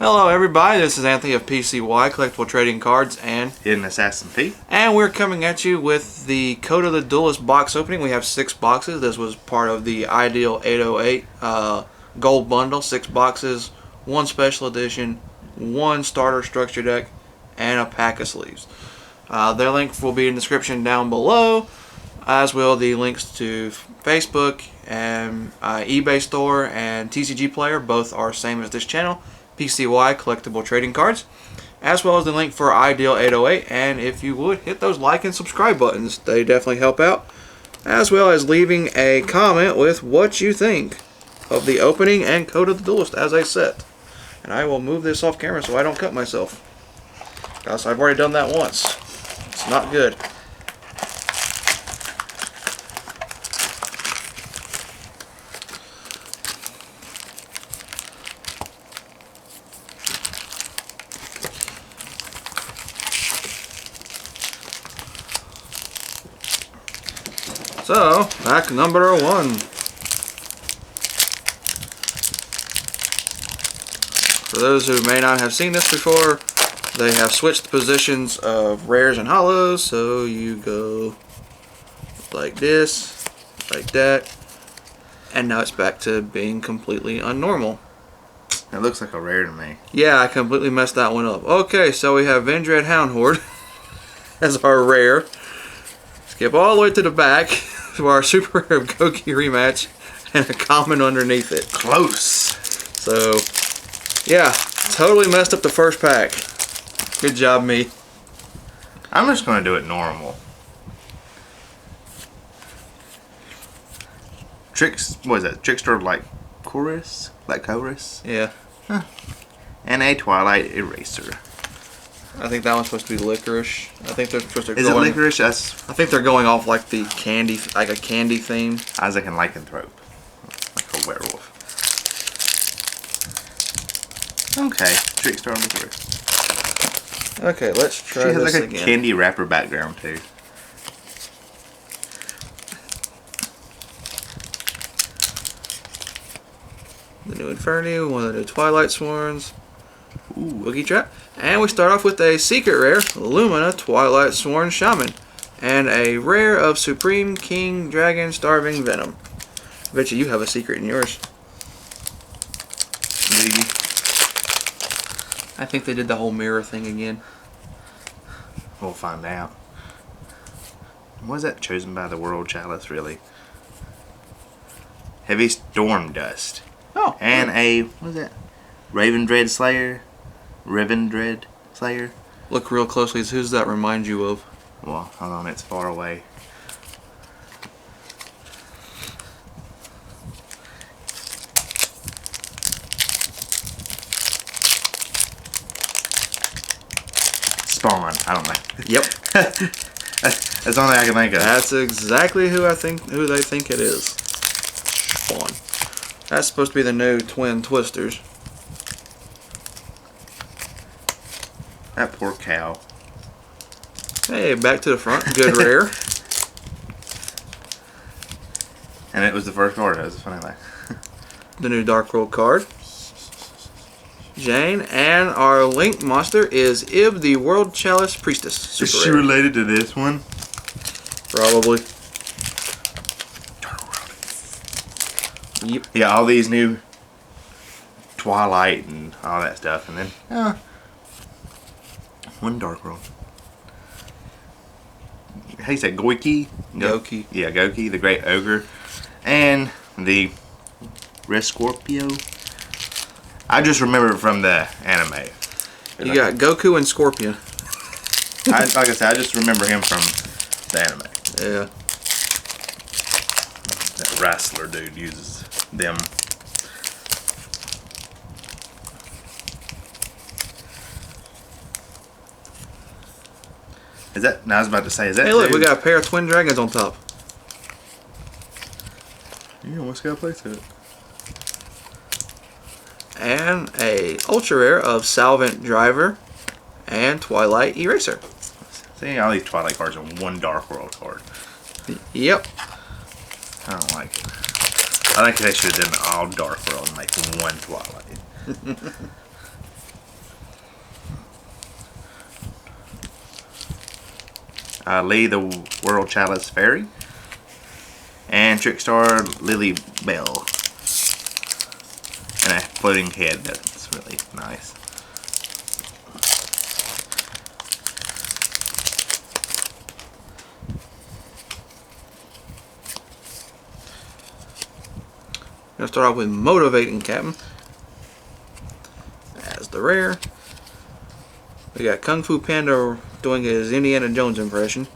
Hello everybody, this is Anthony of PCY Collectible Trading Cards and Hidden Assassin P. And we're coming at you with the Code of the Duelist box opening. We have 6 boxes. This was part of the Ideal808 gold bundle. 6 boxes, 1 special edition, 1 starter structure deck, and a pack of sleeves. Their link will be in the description down below, as will the links to Facebook and eBay store and tcgplayer. Both are same as this channel. PCY Collectible Trading Cards, as well as the link for Ideal808. And if you would, hit those like and subscribe buttons. They definitely help out, as well as leaving a comment with what you think of the opening and Code of the Duelist as a set. And I will move this off camera so I don't cut myself, because I've already done that once. It's not good. So, pack number 1. For those who may not have seen this before, they have switched the positions of rares and hollows. So you go like this, like that, and now it's back to being completely unnormal. It looks like a rare to me. Yeah, I completely messed that one up. Okay, so we have Vendread Hound Horde as our rare. Skip all the way to the back to our super rare Goki rematch and a common underneath it. Close. So, yeah, totally messed up the first pack. Good job, me. I'm just going to do it normal. What is that? Trickster like chorus? Like chorus? Yeah. Huh. And a Twilight Eraser. I think that one's supposed to be licorice. I think they're supposed to. Is it licorice? I think they're going off like the candy, like a candy theme. Isaac and Lycanthrope, like a werewolf. Okay, Trickster on the first. Okay, let's try this again. She has like a candy wrapper background too. The new Inferno, one of the new Twilight Sworns. Ooh, Woogie Trap. And we start off with a secret rare, Lumina Twilight Sworn Shaman. And a rare of Supreme King Dragon Starving Venom. I bet you have a secret in yours. Maybe. I think they did the whole mirror thing again. We'll find out. Was that chosen by the World Chalice, really? Heavy Storm Dust. Oh. And a, what is that? Ravendread Slayer? Revendread Slayer? Look real closely. Who's that remind you of? Well, hold on, it's far away. Spawn. I don't know. Yep. That's the only I can think of. That's exactly who they think it is. Spawn. That's supposed to be the new Twin Twisters. That poor cow. Hey, back to the front. Good rare. And it was the first card. That was a funny thing. The new Dark World card. Jane. And our Link monster is Ib, the World Chalice Priestess. Super Is she rare. related to this one? Probably. Dark World. Yep. Yeah, all these new Twilight and all that stuff. And then, one Dark World. How do you say Goiki? Goki. Yeah, Goki, the Great Ogre. And the Red Scorpio. I just remember it from the anime. You got Goku and Scorpion. Like I said, I just remember him from the anime. Yeah. That wrestler dude uses them. Is that? No, I was about to say, is that? Hey, look, two? we got a pair of twin dragons on top. You almost got to play to it. And a ultra rare of Salvant Driver and Twilight Eraser. See, all these Twilight cards are one Dark World card. Yep. I don't like it. I think they should have done all Dark World and make one Twilight. Lee the World Chalice Fairy, and Trickstar Lily Bell, and a floating head. That's really nice. Gonna start off with Motivating Captain as the rare. We got Kung Fu Panda doing his Indiana Jones impression.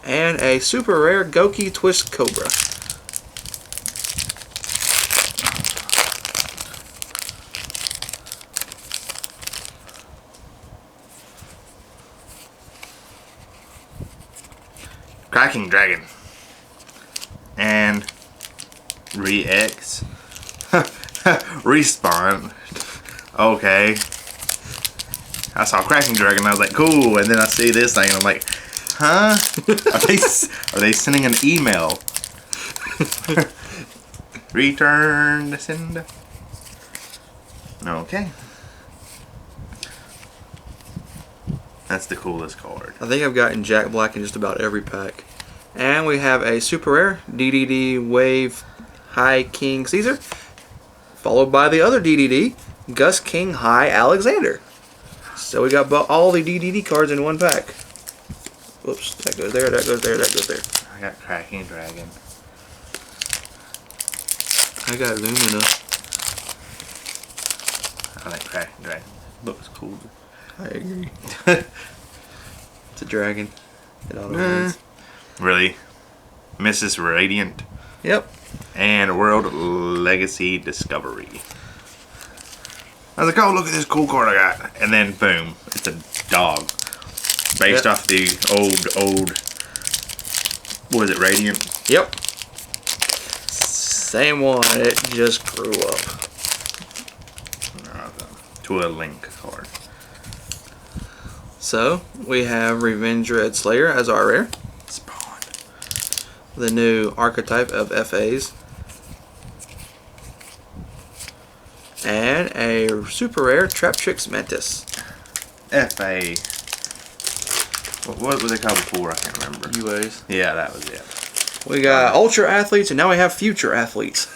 And a super rare Goki Twist Cobra. Cracking Dragon. And Re-X. Respawn. Okay. I saw Cracking Dragon and I was like, cool. And then I see this thing and I'm like, huh? Are they sending an email? Return to sender. Okay. That's the coolest card. I think I've gotten Jack Black in just about every pack. And we have a super rare DDD Wave High King Caesar, followed by the other DDD Gus King High Alexander. So we got all the DDD cards in one pack. Whoops, that goes there, that goes there, that goes there. I got Cracking Dragon. I got Lumina. I like Cracking Dragon. Looks cool. I agree. It's a dragon. It auto wins. Really? Mrs. Radiant. Yep. And World Legacy Discovery. I was like, oh, look at this cool card I got. And then, boom, it's a dog. Based off the old, what is it, Radiant? Yep. Same one, it just grew up. To a Link card. So, we have Revenge Red Slayer as our rare. Spawn. The new archetype of FAs. And a super rare Trap Tricks Mantis. FA. What was it called before? I can't remember. UAs. Yeah, that was it. We got Ultra Athletes and now we have Future Athletes.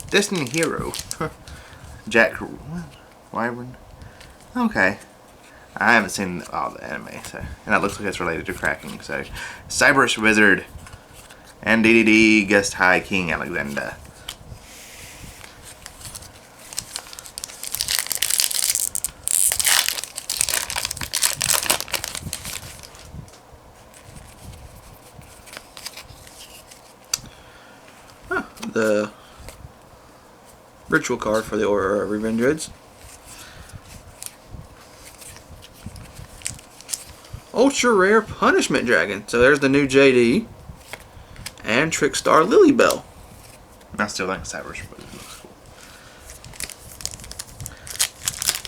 Destiny Hero. Jack Wyvern. Okay. I haven't seen all the anime, so, and that looks like it's related to cracking. So, Cyberus Wizard and DDD Gust High King Alexander. The ritual card for the Revenge Reds. Ultra rare Punishment Dragon. So there's the new JD. And Trickstar Lilybell. I still think Cyberus Wizard looks cool.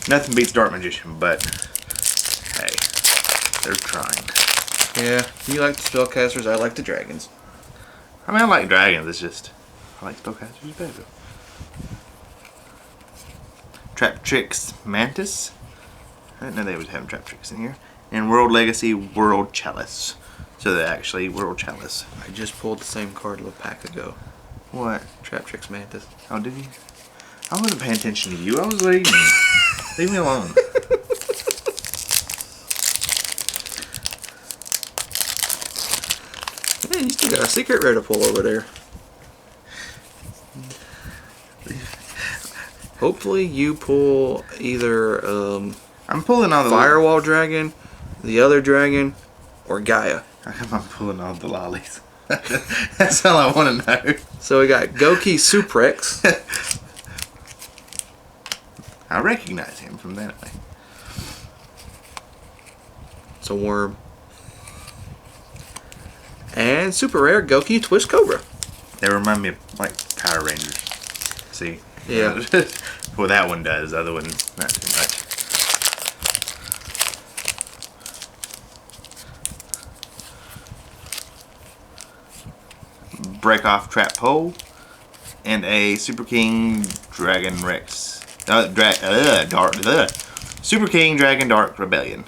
Nothing beats Dark Magician, but hey, they're trying. Yeah, you like the spellcasters, I like the dragons. I mean, I like dragons, it's just, I like spellcasters better. Trap Tricks Mantis. I didn't know they was having Trap Tricks in here. And World Legacy World Chalice. So they're actually World Chalice. I just pulled the same card a pack ago. What? Trap Tricks Mantis. Oh, did you? I wasn't paying attention to you. I was reading. Leave me alone. Man, you still got a secret rare to pull over there. Hopefully you pull either I'm pulling all the Firewall Dragon, the other dragon, or Gaia. I'm pulling all the lollies. That's all I want to know. So we got Goki Suprex. I recognize him from that way. It's a worm. And super rare Goki Twist Cobra. They remind me of like Power Rangers. See? Yeah. Well, that one does. The other one, not too much. Break Off Trap Pole. And a Super King Dragon Rex Super King Dragon Dark Rebellion.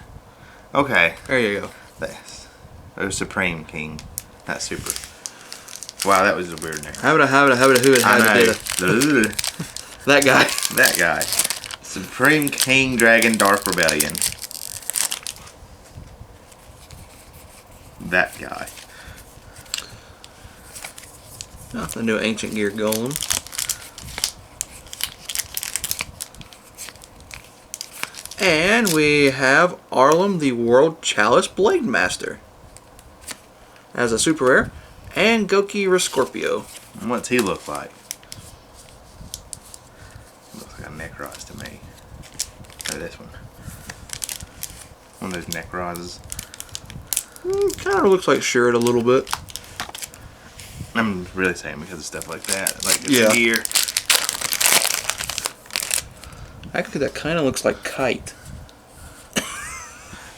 Okay. There you go. That's Supreme King, not Super. Wow, that was a weird name. Who it had that guy. That guy. Supreme King Dragon Dark Rebellion. That guy. Oh, the new Ancient Gear Golem. And we have Arlem, the World Chalice Blade Master, as a super rare, and Goki Rescorpio. What's he look like? Looks like a Necroz to me. Oh, this one. One of those Necrozes. Kind of looks like Shirred a little bit. I'm really saying because of stuff like that. Like this Yeah. gear. Actually, that kind of looks like Kite.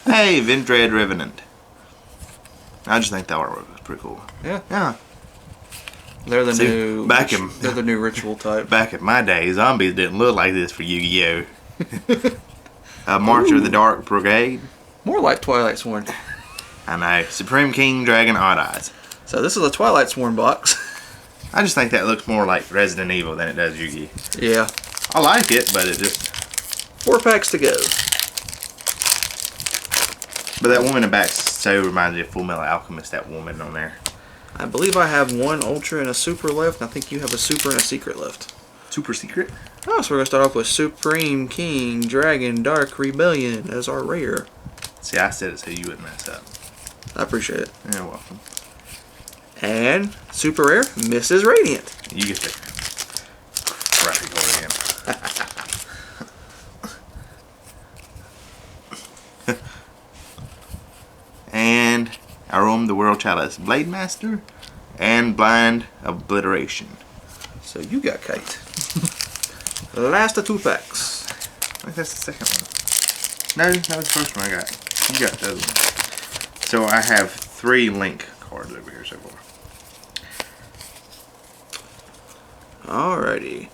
Hey, Vindred Revenant. I just think that artwork was pretty cool. Yeah. Yeah. They're the See, new. They're the new ritual type. Back in my day, zombies didn't look like this for Yu-Gi-Oh! March of the Dark Brigade. More like Twilight Sworn. I know. Supreme King Dragon Odd Eyes. So this is a Twilight Sworn box. I just think that looks more like Resident Evil than it does Yu-Gi. Yeah. I like it, but it just... 4 packs to go. But that woman in the back so reminds me of Full Metal Alchemist, that woman on there. I believe I have one Ultra and a Super left, and I think you have a Super and a Secret left. Super secret? Oh, so we're going to start off with Supreme King Dragon Dark Rebellion as our rare. See, I said it so you wouldn't mess up. I appreciate it. You're welcome. And super rare, Mrs. Radiant. You get the crappy card again. And Arum, the World Chalice Blade Master, and Blind Obliteration. So you got Kite. Last of 2 packs. I think that's the second one. No, that was the first one I got. You got the other one. So I have 3 Link cards over here so far. Alrighty.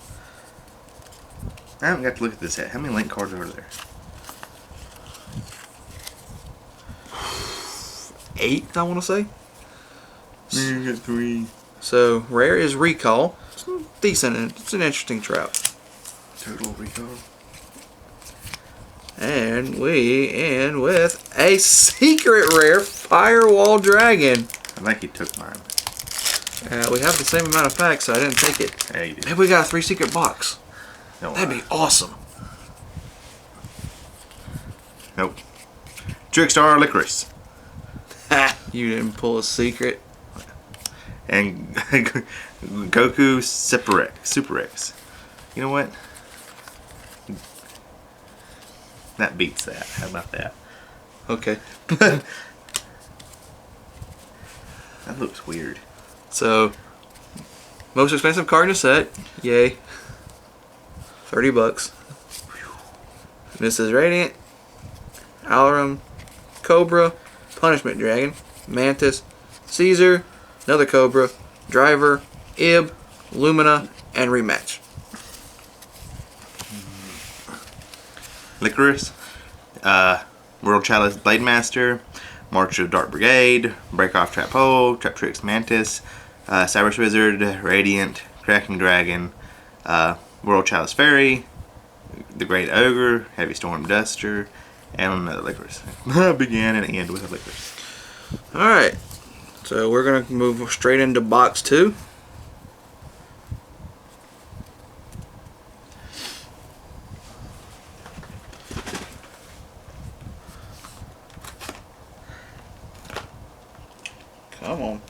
I haven't got to look at this set. How many Link cards are there? 8, I want to say. You got 3. So rare is Recall. It's decent. It's an interesting trap. Total recall. And we end with a secret rare Firewall Dragon. I think he took mine. We have the same amount of packs, so I didn't take it. Yeah, you did. Maybe we got a 3 secret box. No, That'd be awesome. Nope. Trickstar Licorice. Ha! You didn't pull a secret. And Goku Super X. You know what? That beats that. How about that? Okay. That looks weird. So, most expensive card in a set. Yay. $30. Mrs. Radiant. Alarum. Cobra. Punishment Dragon. Mantis. Caesar. Another Cobra. Driver. Ib. Lumina. And Rematch. Licorice. World Chalice Blade Master. March of Dark Brigade. Break Off Trap Hole. Trap Tricks Mantis. Cyrus Wizard. Radiant. Cracking Dragon. World Chalice Fairy. The Great Ogre. Heavy Storm Duster. And another Licorice. Begin and end with a Licorice. Alright. So we're going to move straight into box 2. Come on.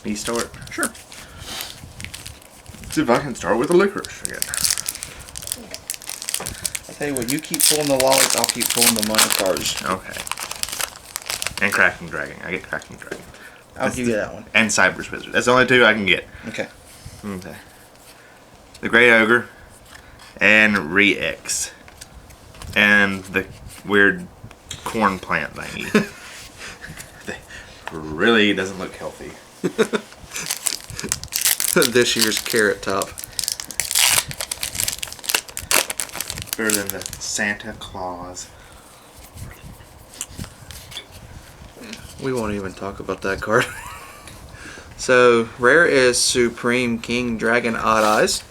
Me start? Sure. See if I can start with a Licorice again. I tell you what, you keep pulling the wallets, I'll keep pulling the money cards. Okay. And Cracking Dragon. I get Cracking Dragon. I'll give you that one. And Cyberus Wizard. That's the only two I can get. Okay. Okay. The Great Ogre and Re-X. And the weird corn plant thingy. Really doesn't look healthy. This year's Carrot Top. Better than the Santa Claus. We won't even talk about that card. So, rare is Supreme King Dragon Odd Eyes.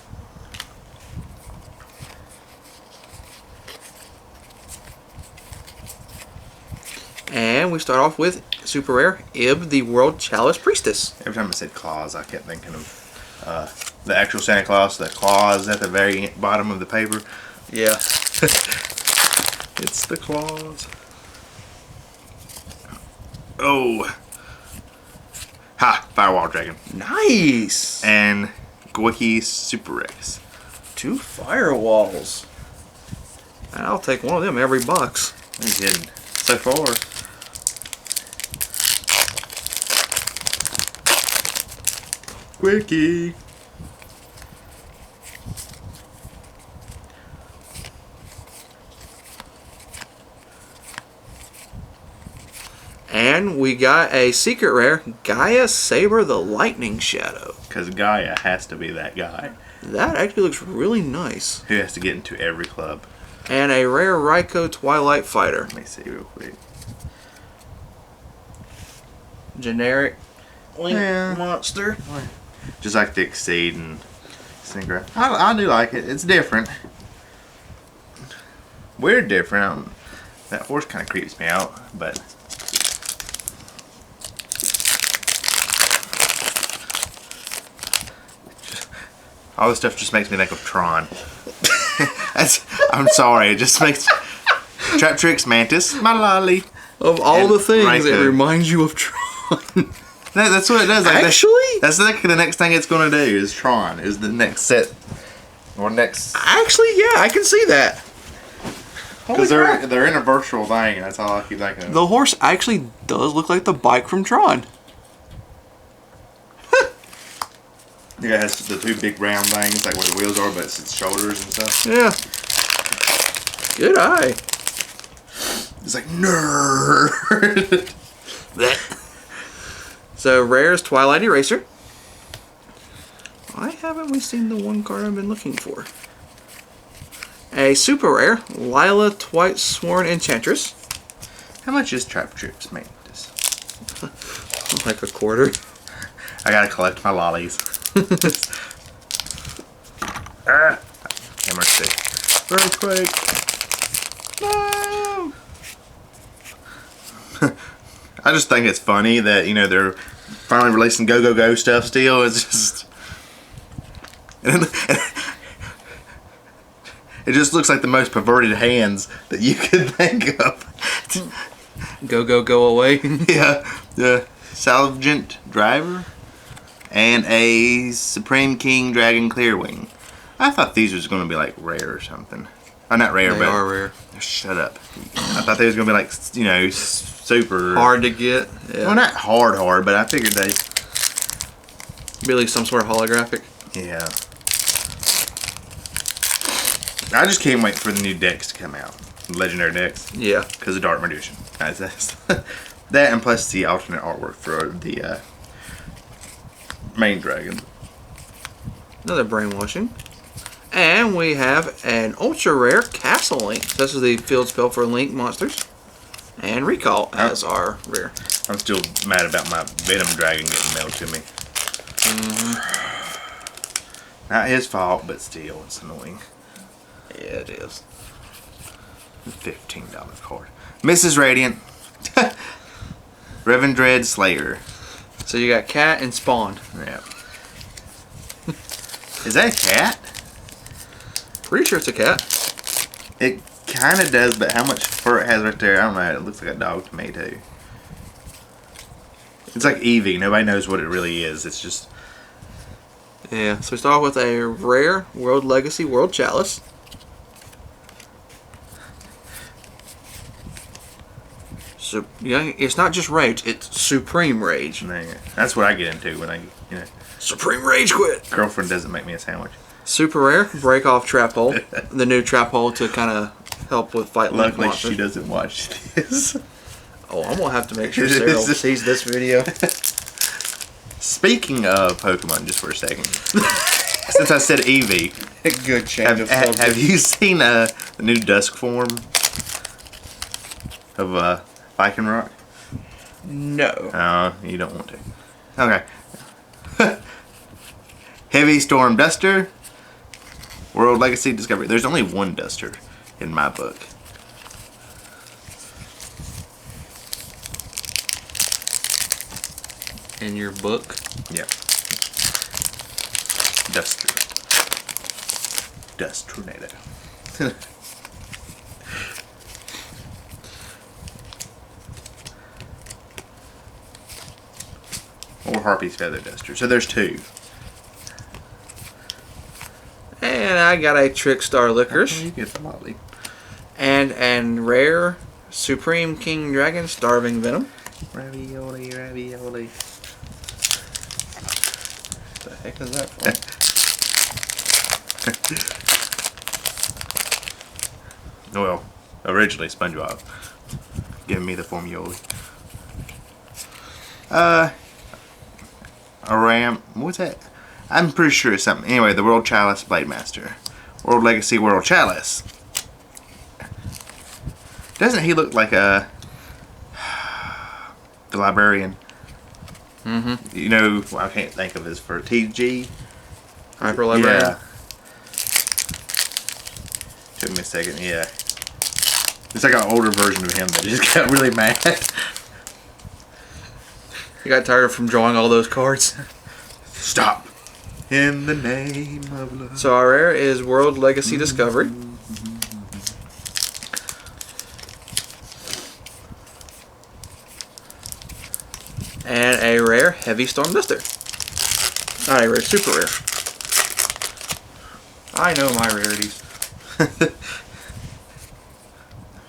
And we start off with super rare Ib, the World Chalice Priestess. Every time I said Claus, I kept thinking of the actual Santa Claus, the claws at the very bottom of the paper. Yeah. It's the claws. Oh. Ha! Firewall Dragon. Nice! And Goiki Super Rex. 2 firewalls. I'll take one of them every box. No kidding. So far. Quickie. And we got a secret rare, Gaia Saber the Lightning Shadow. Because Gaia has to be that guy That actually looks really nice. who has to get into every club. And a rare Raikou Twilight Fighter. Let me see real quick. Generic Link Yeah. monster. Just like the Exceed and Synchro. I do like it. It's different. Weird different. That horse kind of creeps me out, but... all this stuff just makes me think of Tron. I'm sorry, it just makes... Trap Tricks, Mantis, my lolly. Of all And the things, Raikou. it reminds you of Tron. That's what it does. Like, Actually? that's the next thing it's going to do is Tron. Is the next set. Or next... Actually, yeah, I can see that. Because they're in a virtual thing, and that's all I keep thinking of. The horse actually does look like the bike from Tron. The guy has the 2 big round things, like where the wheels are, but it's its shoulders and stuff. Yeah. Good eye. It's like, nerd. So, rare's Twilight Eraser. Why haven't we seen the one card I've been looking for? A super rare, Lila Twice Sworn Enchantress. How much is Trap Tricks Mantis? Like a quarter. I gotta collect my lollies. Hammer stick. Earthquake. No! I just think it's funny that, you know, they're finally releasing Go Go Go stuff still. It's just... it just looks like the most perverted hands that you could think of. Go away. Yeah. The Salvagent Driver. And a Supreme King Dragon Clearwing. I thought these was going to be like rare or something. Oh, not rare, They but... are rare. Shut up. I thought they was going to be like, you know, super... Hard to get. Yeah. Well, not hard, but I figured they... Really some sort of holographic. Yeah. I just can't wait for the new decks to come out. Legendary decks. Yeah. Because of Dark Magician. That and plus the alternate artwork for the main dragon. Another brainwashing. And we have an ultra rare Castle Link. This is the field spell for Link monsters. And Recall as our rare. I'm still mad about my Venom Dragon getting mailed to me. Not his fault, but still, it's annoying. Yeah, it is. $15 card. Mrs. Radiant. Revendread Slayer. So you got Cat and Spawn. Yeah. Is that a cat? Pretty sure it's a cat. It kind of does, but how much fur it has right there, I don't know. It looks like a dog to me, too. It's like Eevee. Nobody knows what it really is. It's just... Yeah, so we start off with a rare World Legacy World Chalice. It's not just rage; it's supreme rage. That's what I get into when Supreme rage quit. Girlfriend doesn't make me a sandwich. Super rare, break off trap hole. The new trap hole to kind of help with fight. Luckily, she doesn't watch this. Oh, I'm gonna have to make sure Sarah sees this video. Speaking of Pokemon, just for a second, since I said Eevee, good change of subject. Have you seen the new Dusk form of Viking Rock? No. Oh, you don't want to. Okay. Heavy Storm Duster, World Legacy Discovery. There's only one Duster in my book. In your book? Yep. Duster. Dust Tornado. Or Harpy's Feather Duster. So there's two. And I got a Trickstar Licorice. You get the Molly. And rare Supreme King Dragon Starving Venom. Ravioli, ravioli. What the heck is that for? Well, originally SpongeBob giving me the formula. A ram. What's that? I'm pretty sure it's something. Anyway, the World Chalice Blade Master. World Legacy World Chalice. Doesn't he look like the librarian? Mm-hmm. You know, well, I can't think of his for TG. Hyper Librarian? Yeah. Took me a second, yeah. It's like an older version of him that just got really mad. You got tired from drawing all those cards? Stop. In the name of love. So our rare is World Legacy Discovery. And a rare Heavy Storm Duster. Not a rare, super rare. I know my rarities.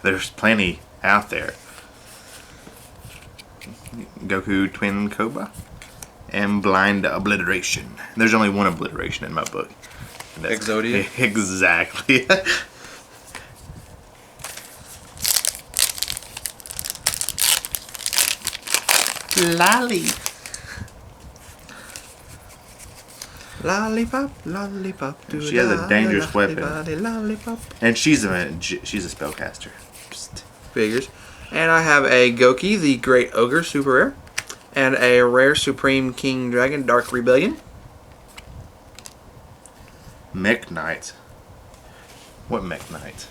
There's plenty out there. Goku Twin Cobra and Blind Obliteration. There's only one obliteration in my book. Exodia? Exactly. Lolly. Lollipop, lollipop. She has a dangerous weapon. Lollipop. And she's a spellcaster. Psst. Figures. And I have a Goki, the Great Ogre, super rare. And a rare Supreme King Dragon, Dark Rebellion. Mech Knights. What Mech Knights?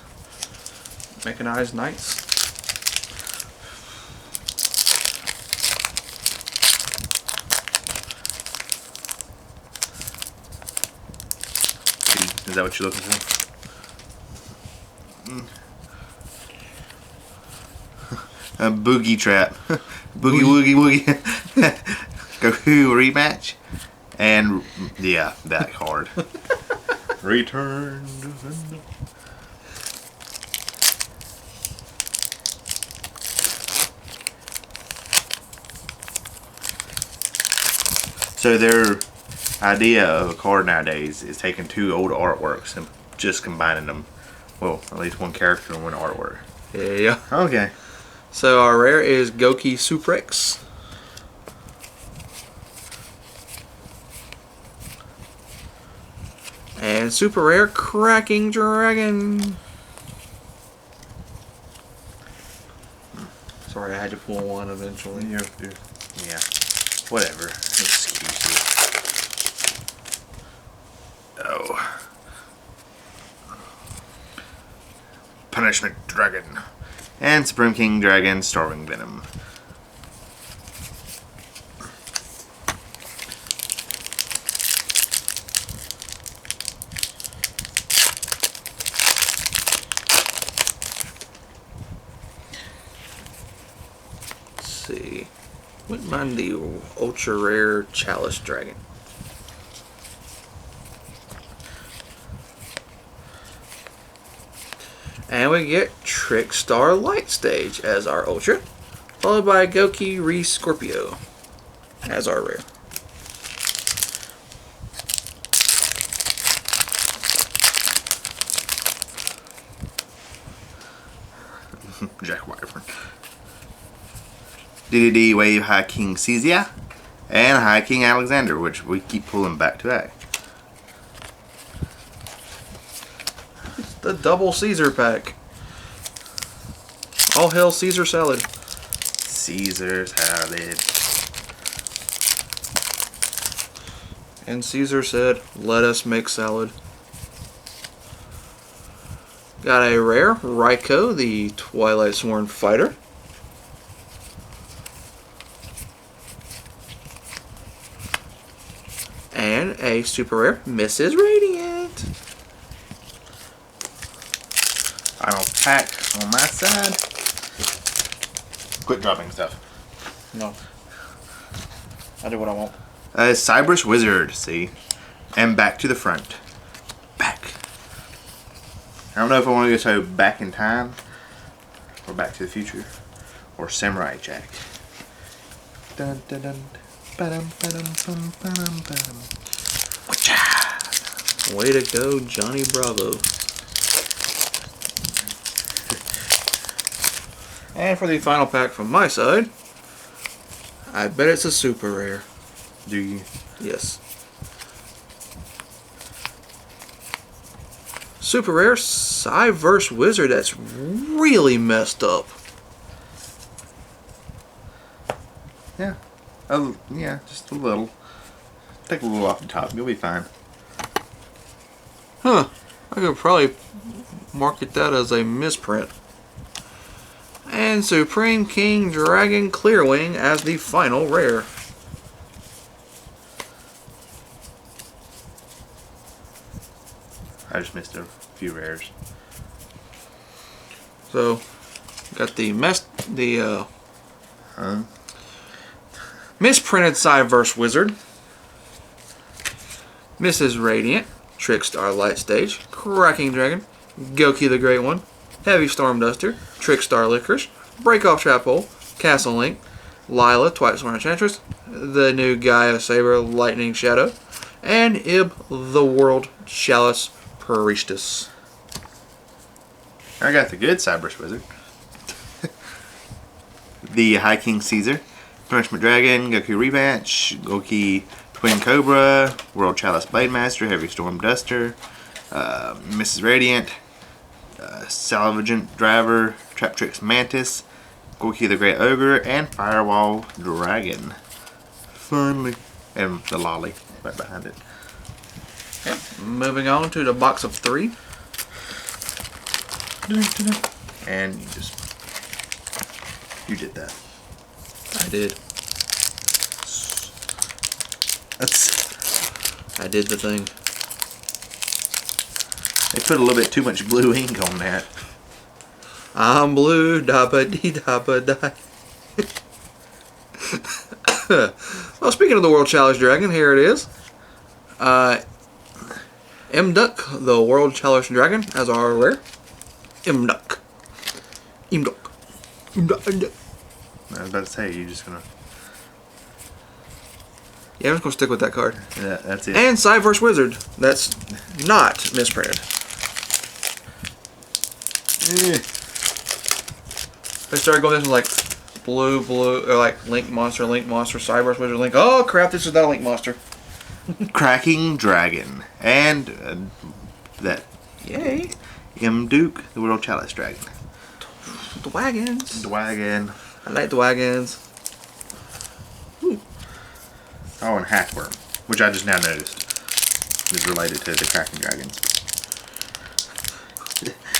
Mechanized Knights. Is that what you're looking for? A Boogie Trap. Boogie Woogie Woogie. Goku rematch. And, yeah, that card. Return to Sender. So their idea of a card nowadays is taking two old artworks and just combining them. Well, at least one character and one artwork. Yeah. Okay. So our rare is Goki Suprex. And super rare Cracking Dragon. Sorry, I had to pull one eventually. Yeah. Whatever. Excuses. Oh. Punishment Dragon. And Supreme King Dragon Starving Venom. Let's see. Wouldn't mind the ultra rare Chalice Dragon. And we get Trickstar Light Stage as our ultra. followed by Goki Re Scorpio as our rare. Jack Wyvern. DDD Wave High King Caesar and High King Alexander, which we keep pulling back to back. The double Caesar pack. All hail Caesar salad. Caesar salad. And Caesar said, let us make salad. Got a rare, Raiko, the Twilight Sworn Fighter. And a super rare, Mrs. Radiant. Final pack on my side. Quit dropping stuff. No. I do what I want. Cyberus Wizard, see? And back to the front. Back. I don't know if I want to go so back in time, or back to the future, or Samurai Jack. Dun, dun, dun. Ba-dum, ba-dum, bum, ba-dum, ba-dum. Wha-cha! Way to go, Johnny Bravo. And for the final pack from my side, I bet it's a super rare. Do you? Yes. Super rare Cyverse Wizard that's really messed up. Yeah. Oh, yeah, just a little. Take a little off the top. You'll be fine. Huh. I could probably market that as a misprint. And Supreme King Dragon Clearwing as the final rare. I just missed a few rares. So, got the misprinted Cyverse Wizard, Mrs. Radiant, Trickstar Light Stage, Cracking Dragon, Goki the Great One, Heavy Storm Duster, Trickstar Licorice, Breakoff Trap Hole, Castle Link, Lila, Twilight Sworn Enchantress, the new Gaia Saber Lightning Shadow, and Ib the World Chalice Priestess. I got the good Cyberus Wizard. The High King Caesar, Punishment Dragon, Goku Rematch, Goki Twin Cobra, World Chalice Blade Master, Heavy Storm Duster, Mrs. Radiant, Salvagent Driver, Traptrix Mantis, Goki the Great Ogre, and Firewall Dragon. Finally. And the Lolly right behind it. Yep. Moving on to the box of 3. And you did that. I did. I did the thing. They put a little bit too much blue ink on that. I'm blue, da ba dee da ba da. Well, speaking of the World Challenge Dragon, here it is. M-Duck, the World Challenge Dragon, as our rare. M-Duck. M-Duck. M-Duck. M-Duck. I was about to say, you're just gonna. Yeah, I'm just gonna stick with that card. Yeah, that's it. And Cyverse Wizard. That's not misprinted. They started going this one like blue, or like Link Monster, Cyberse Wizard, Link. Oh crap! This is not a Link Monster. Cracking Dragon. And that. Yay! M. Duke, the World Chalice Dragon. The wagons. The wagon. I like the wagons. Ooh. Oh, and Hackworm, which I just now noticed is related to the Cracking Dragons.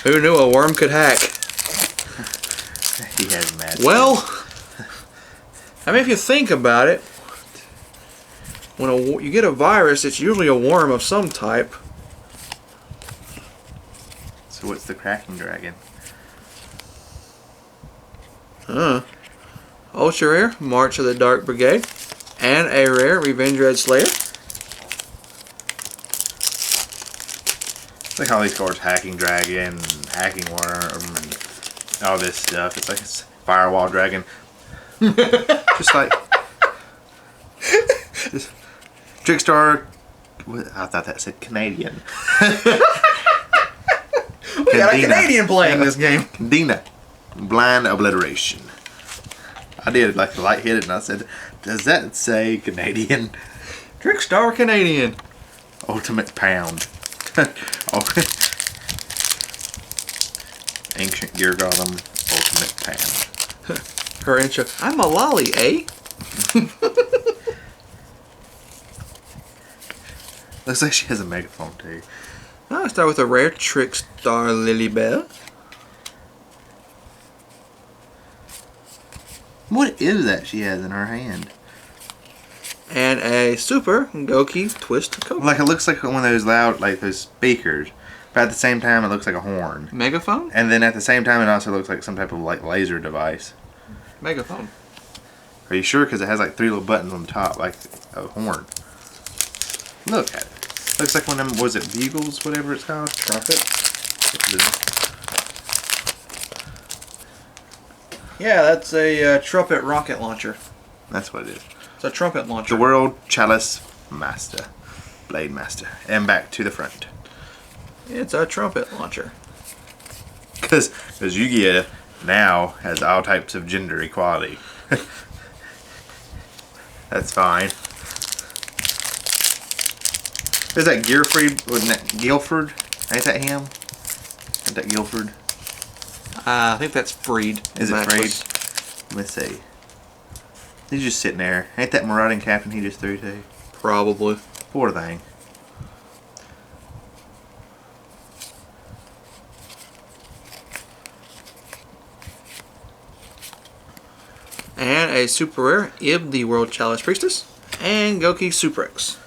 Who knew a worm could hack? He has mad. Well, I mean, if you think about it, when you get a virus, it's usually a worm of some type. So what's the Cracking Dragon? Ultra rare, March of the Dark Brigade, and a rare, Revenge Red Slayer. It's like all these cards, Hacking Dragon, Hacking Worm, and all this stuff. It's like it's Firewall Dragon. Just like just Trickstar. I thought that said Canadian. We got a Canadian playing this game. Dina. Blind obliteration. I did like light hit it and I said, does that say Canadian? Trickstar Canadian. Ultimate pound. Oh. Ancient Gear Gotham. Ultimate pound. Her intro. I'm a lolly, eh? Looks like she has a megaphone too. I'll start with a rare Trickstar Lilybell. What is that she has in her hand? And a super Goki Twist Coke. Like it looks like one of those loud, like those speakers, but at the same time it looks like a horn. Megaphone? And then at the same time it also looks like some type of like laser device. Megaphone. Are you sure? Because it has like 3 little buttons on the top, like a horn. Look at it. Looks like one of them, was it bugles, whatever it's called? Trumpet? Yeah, that's a trumpet rocket launcher. That's what it is. It's a trumpet launcher. The World Chalice Master. Blade Master. And back to the front. It's a trumpet launcher. Because Yu-Gi-Oh! Now has all types of gender equality. That's fine. Is that Gearfried? Wasn't that Guilford? Ain't that him? Ain't that Guilford? I think that's Freed. Is it Freed? Let me see. He's just sitting there. Ain't that marauding captain he just threw to? Probably. Poor thing. And a super rare, Ib, the World Chalice Priestess, and Goki Suprex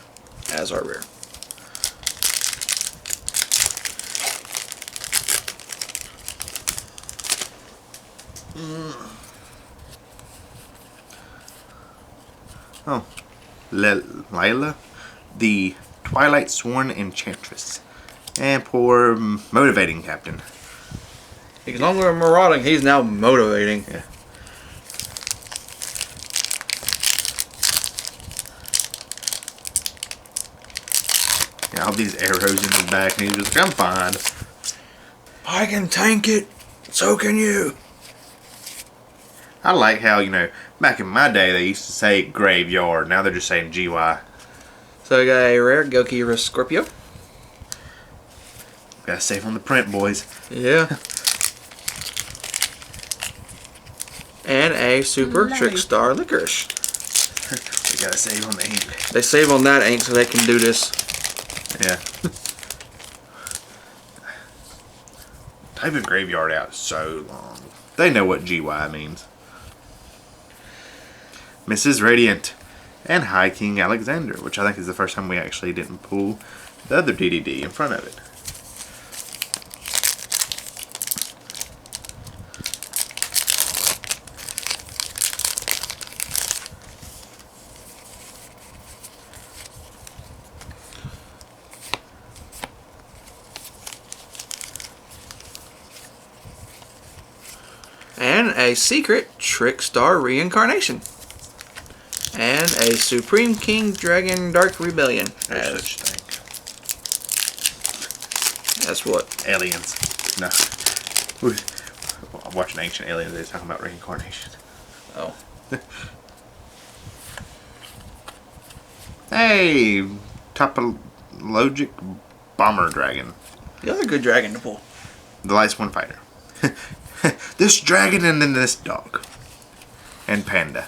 as our rare. Oh. Lila, the Twilight Sworn Enchantress. And poor motivating captain. He's no longer marauding, he's now motivating. Yeah. Yeah, all these arrows in his back, and he's just like, I'm fine. I can tank it, so can you. I like how, you know, back in my day they used to say graveyard. Now they're just saying GY. So we got a rare Goki Scorpio. Gotta save on the print, boys. Yeah. And a super Trickstar Licorice. We gotta save on the ink. They save on that ink so they can do this. Yeah. Typing graveyard out is so long. They know what GY means. Mrs. Radiant and High King Alexander, which I think is the first time we actually didn't pull the other DDD in front of it. And a secret Trickstar Reincarnation. And a Supreme King Dragon Dark Rebellion. No such thing. That's what? Aliens. No. I'm watching Ancient Aliens. They're talking about reincarnation. Oh. Hey! Topologic Bomber Dragon. The other good dragon to pull. The last one fighter. This dragon and then this dog. And panda.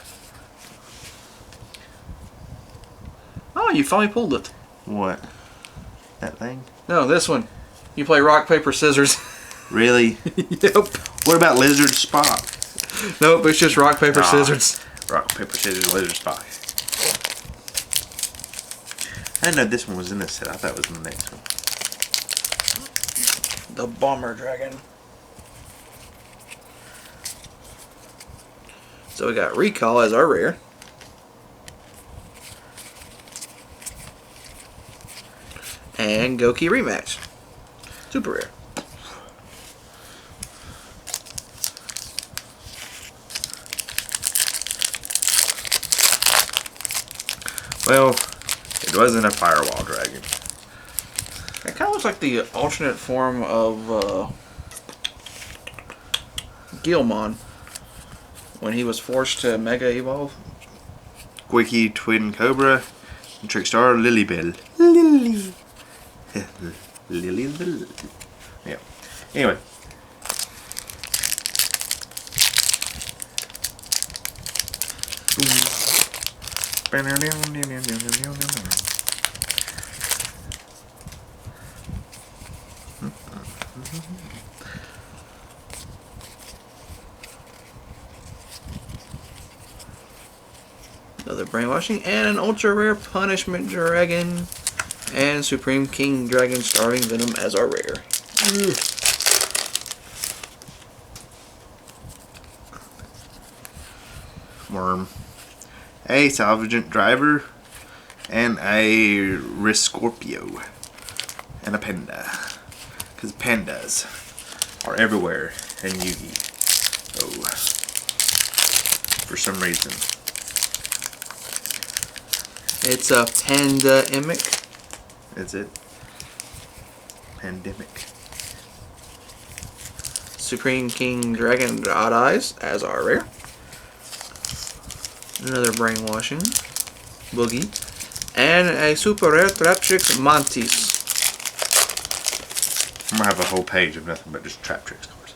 Oh, you finally pulled it. What? That thing? No, this one. You play rock, paper, scissors. Really? Yep. What about Lizard Spock? Nope, it's just rock, paper, scissors. Rock, paper, scissors, Lizard Spock. I didn't know this one was in this set. I thought it was in the next one. The Bomber Dragon. So we got Recall as our rare. And Goki Rematch. Super rare. Well, it wasn't a firewall dragon. It kind of looks like the alternate form of Gilmon when he was forced to Mega Evolve. Quickie Twin Cobra and Trickstar Lilybell. Lily. Lily. Yeah. Anyway. Another brainwashing and an ultra rare punishment dragon and Supreme King Dragon Starving Venom as our rare. Worm. A Salvagent Driver and a Riscorpio and a Panda. Because pandas are everywhere in Yu-Gi-Oh! For some reason. It's a Pandemic. Is it? Pandemic. Supreme King Dragon Odd Eyes as our rare. Another brainwashing. Boogie. And a super rare Traptrix Mantis. I'm gonna have a whole page of nothing but just Traptrix cards.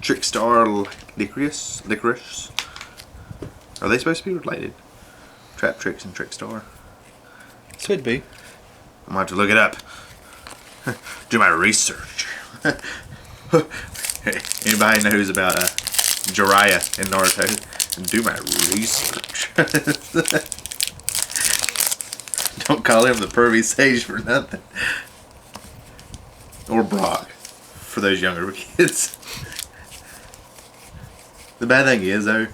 Trickstar Licorice. Are they supposed to be related? Traptrix and Trickstar. Could be. I'm gonna have to look it up. Do my research. Anybody knows about Jiraiya in Naruto? Do my research. Don't call him the pervy sage for nothing. Or Brock, for those younger kids. The bad thing is, though,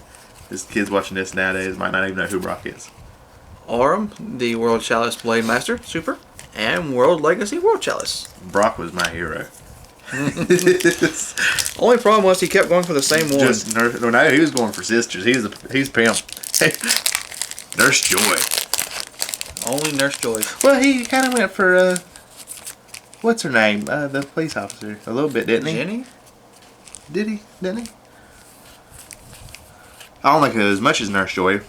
is kids watching this nowadays might not even know who Brock is. Aurum, the World Chalice Blade Master, Super, and World Legacy World Chalice. Brock was my hero. Only problem was he kept going for the same one. Just no, he was going for sisters. He's pimp. Nurse Joy. Only Nurse Joy. Well, he kind of went for what's her name? The police officer. A little bit, didn't he? Jenny? Did he? Didn't he? I don't like it as much as Nurse Joy.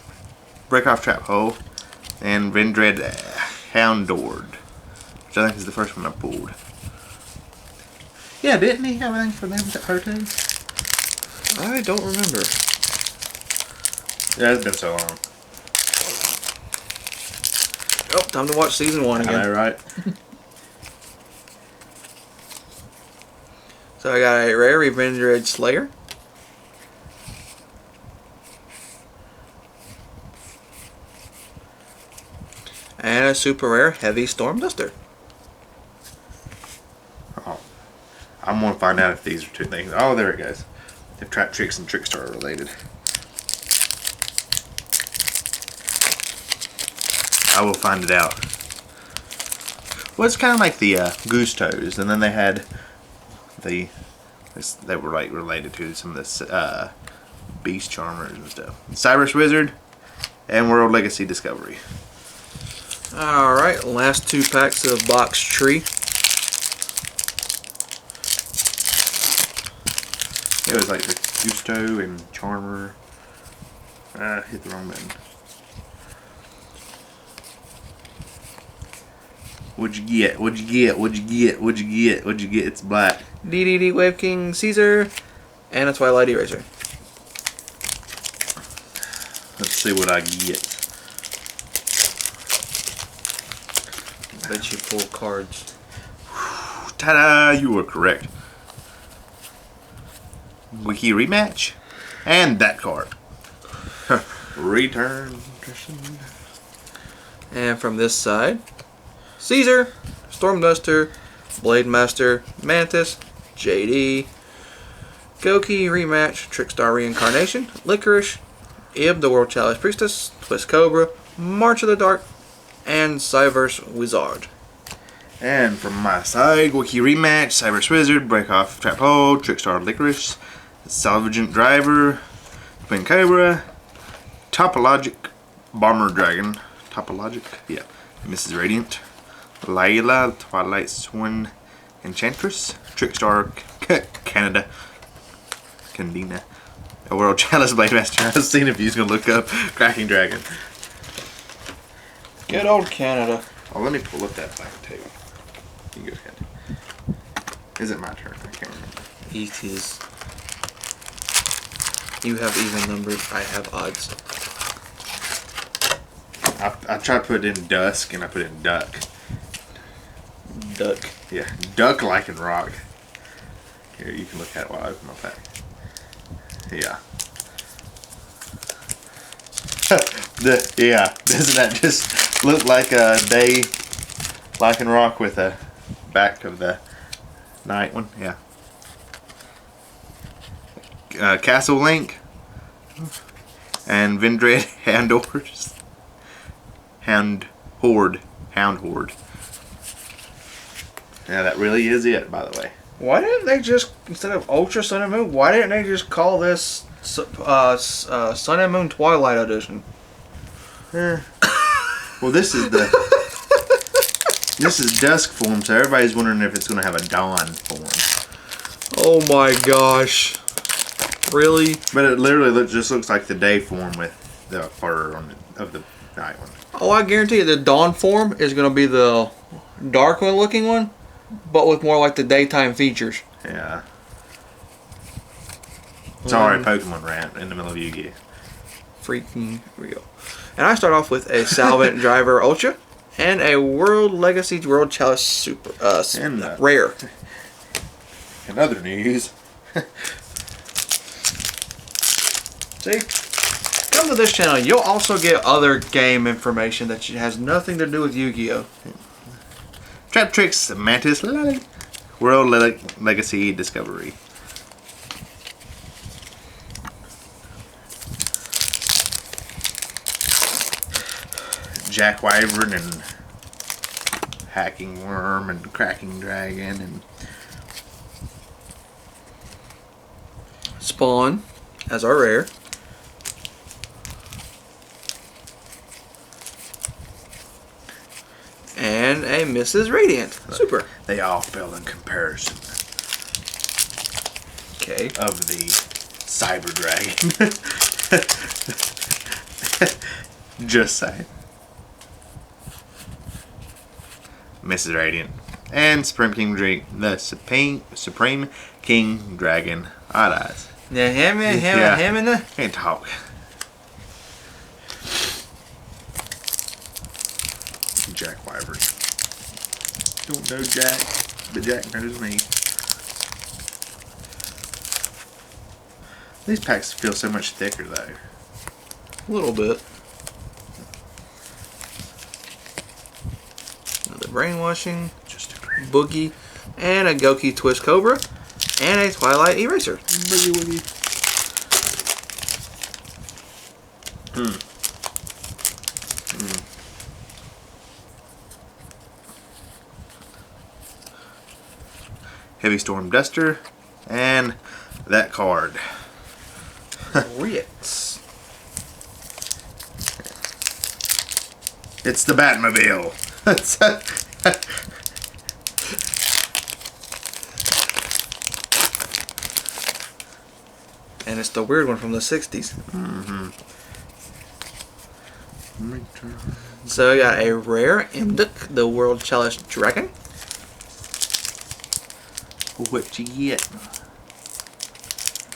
Break Off Trap Hole and Vendred Houndord, which I think is the first one I pulled. Yeah, didn't he have anything for them to hurt him? I don't remember. Yeah, it's been so long. Oh, time to watch season 1 again. I know, right? So I got a rare Revendred Slayer. And a super rare Heavy Storm Duster. Oh, I'm gonna find out if these are two things. Oh, there it goes. If Traptrix and Trickstar are related. I will find it out. Well, it's kind of like the Gustos, and then they had they were like related to some of this Beast Charmers and stuff. Cyrus Wizard and World Legacy Discovery. Alright, last 2 packs of Box Tree. It was like the Gusto and Charmer. Hit the wrong button. What'd you get? What'd you get? What'd you get? What'd you get? What'd you get? It's black. DDD Wave King Caesar and a Twilight Eraser. Let's see what I get. Bet you pull cards. Ta-da! You were correct. Wiki rematch. And that card. Return. And from this side, Caesar, Storm Duster, Blade Master, Mantis, JD, Goki Rematch, Trickstar Reincarnation, Licorice, Ib the World Chalice Priestess, Twist Cobra, March of the Dark, and Cyverse Wizard. And from my side, Wiki rematch, Cyrus Wizard, Break Off Trap Hole, Trickstar Licorice, Salvagent Driver, Twin Cobra, Topologic Bomber Dragon, Topologic, yeah, Mrs. Radiant, Layla, Twilight Swan Enchantress, Trickstar Canada, Candina, a World Chalice Blade Master. I was seeing if you was gonna look up Cracking Dragon. Good old Canada. Oh, let me pull up that black too. You go ahead. Is it my turn? I can't remember. It is. You have even numbers, I have odds. I tried to put it in dusk and I put it in duck. Duck. Yeah, duck like in rock. Here, you can look at it while I open my pack. Yeah. Yeah, doesn't that just look like a day like in rock with a back of the night one? Yeah. Castle Link and Vendred Hound Horde. Yeah, that really is it, by the way. Why didn't they just, instead of Ultra Sun and Moon, why didn't they just call this Sun and Moon Twilight Edition? Well, this is the this is dusk form, so everybody's wondering if it's going to have a dawn form. Oh my gosh. Really? But it literally just looks like the day form with the fur on it, of the night one. Oh, I guarantee you the dawn form is going to be the dark one looking one, but with more like the daytime features. Yeah. Sorry, Pokemon rant in the middle of Yu-Gi-Oh! Freaking real. And I start off with a Salvant Driver Ultra and a World Legacy World Chalice Super And, Rare. In other news, See, come to this channel. You'll also get other game information that has nothing to do with Yu-Gi-Oh! Trap Tricks Mantis Lily, World Legacy Discovery. Jack Wyvern and Hacking Worm and Cracking Dragon and Spawn as our rare. And a Mrs. Radiant. Super. They all fell in comparison Okay. of the Cyber Dragon. Just saying. Mrs. Radiant. And Supreme King Drake, the Supreme King Dragon. Odd eyes. Yeah, him and the... Can't talk. Jack Wyvern. Don't know Jack, but Jack knows me. These packs feel so much thicker though. A little bit. Another Brainwashing. Just a green. Boogie. And a Goki Twist Cobra. And a Twilight Eraser. Boogie woogie. Heavy Storm Duster, and that card. Ritz. It's the Batmobile. And it's the weird one from the 60s. So I got a rare Imduk, the World Chalice Dragon. What you get?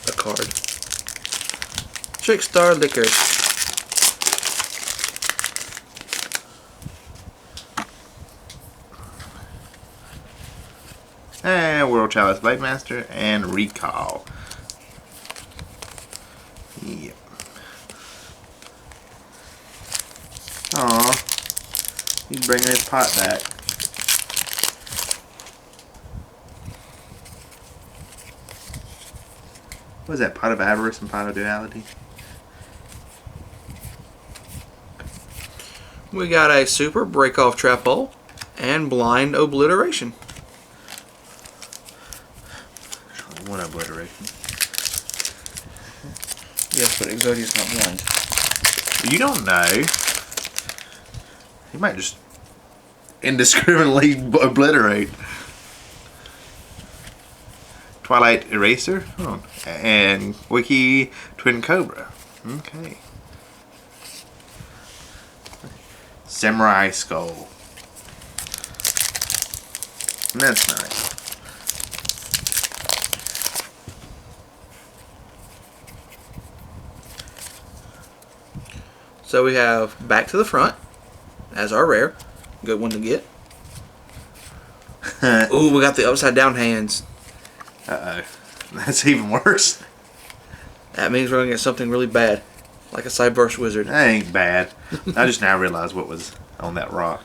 A card. Trickstar Liquors. And World Chalice Blade Master and Recall. Yep. Aw. He's bringing his pot back. What is that? Pot of Avarice and Pot of Duality? We got a Super Breakoff Trap Hole and Blind Obliteration. One obliteration. Yes, but Exodia's not blind. You don't know. He might just indiscriminately obliterate. Twilight Eraser. Oh. And Wiki Twin Cobra. Okay. Samurai Skull. That's nice. So we have Back to the Front as our rare. Good one to get. Ooh, we got the upside down hands. Uh-oh. That's even worse. That means we're going to get something really bad. Like a Cyburst Wizard. That ain't bad. I just now realized what was on that rock.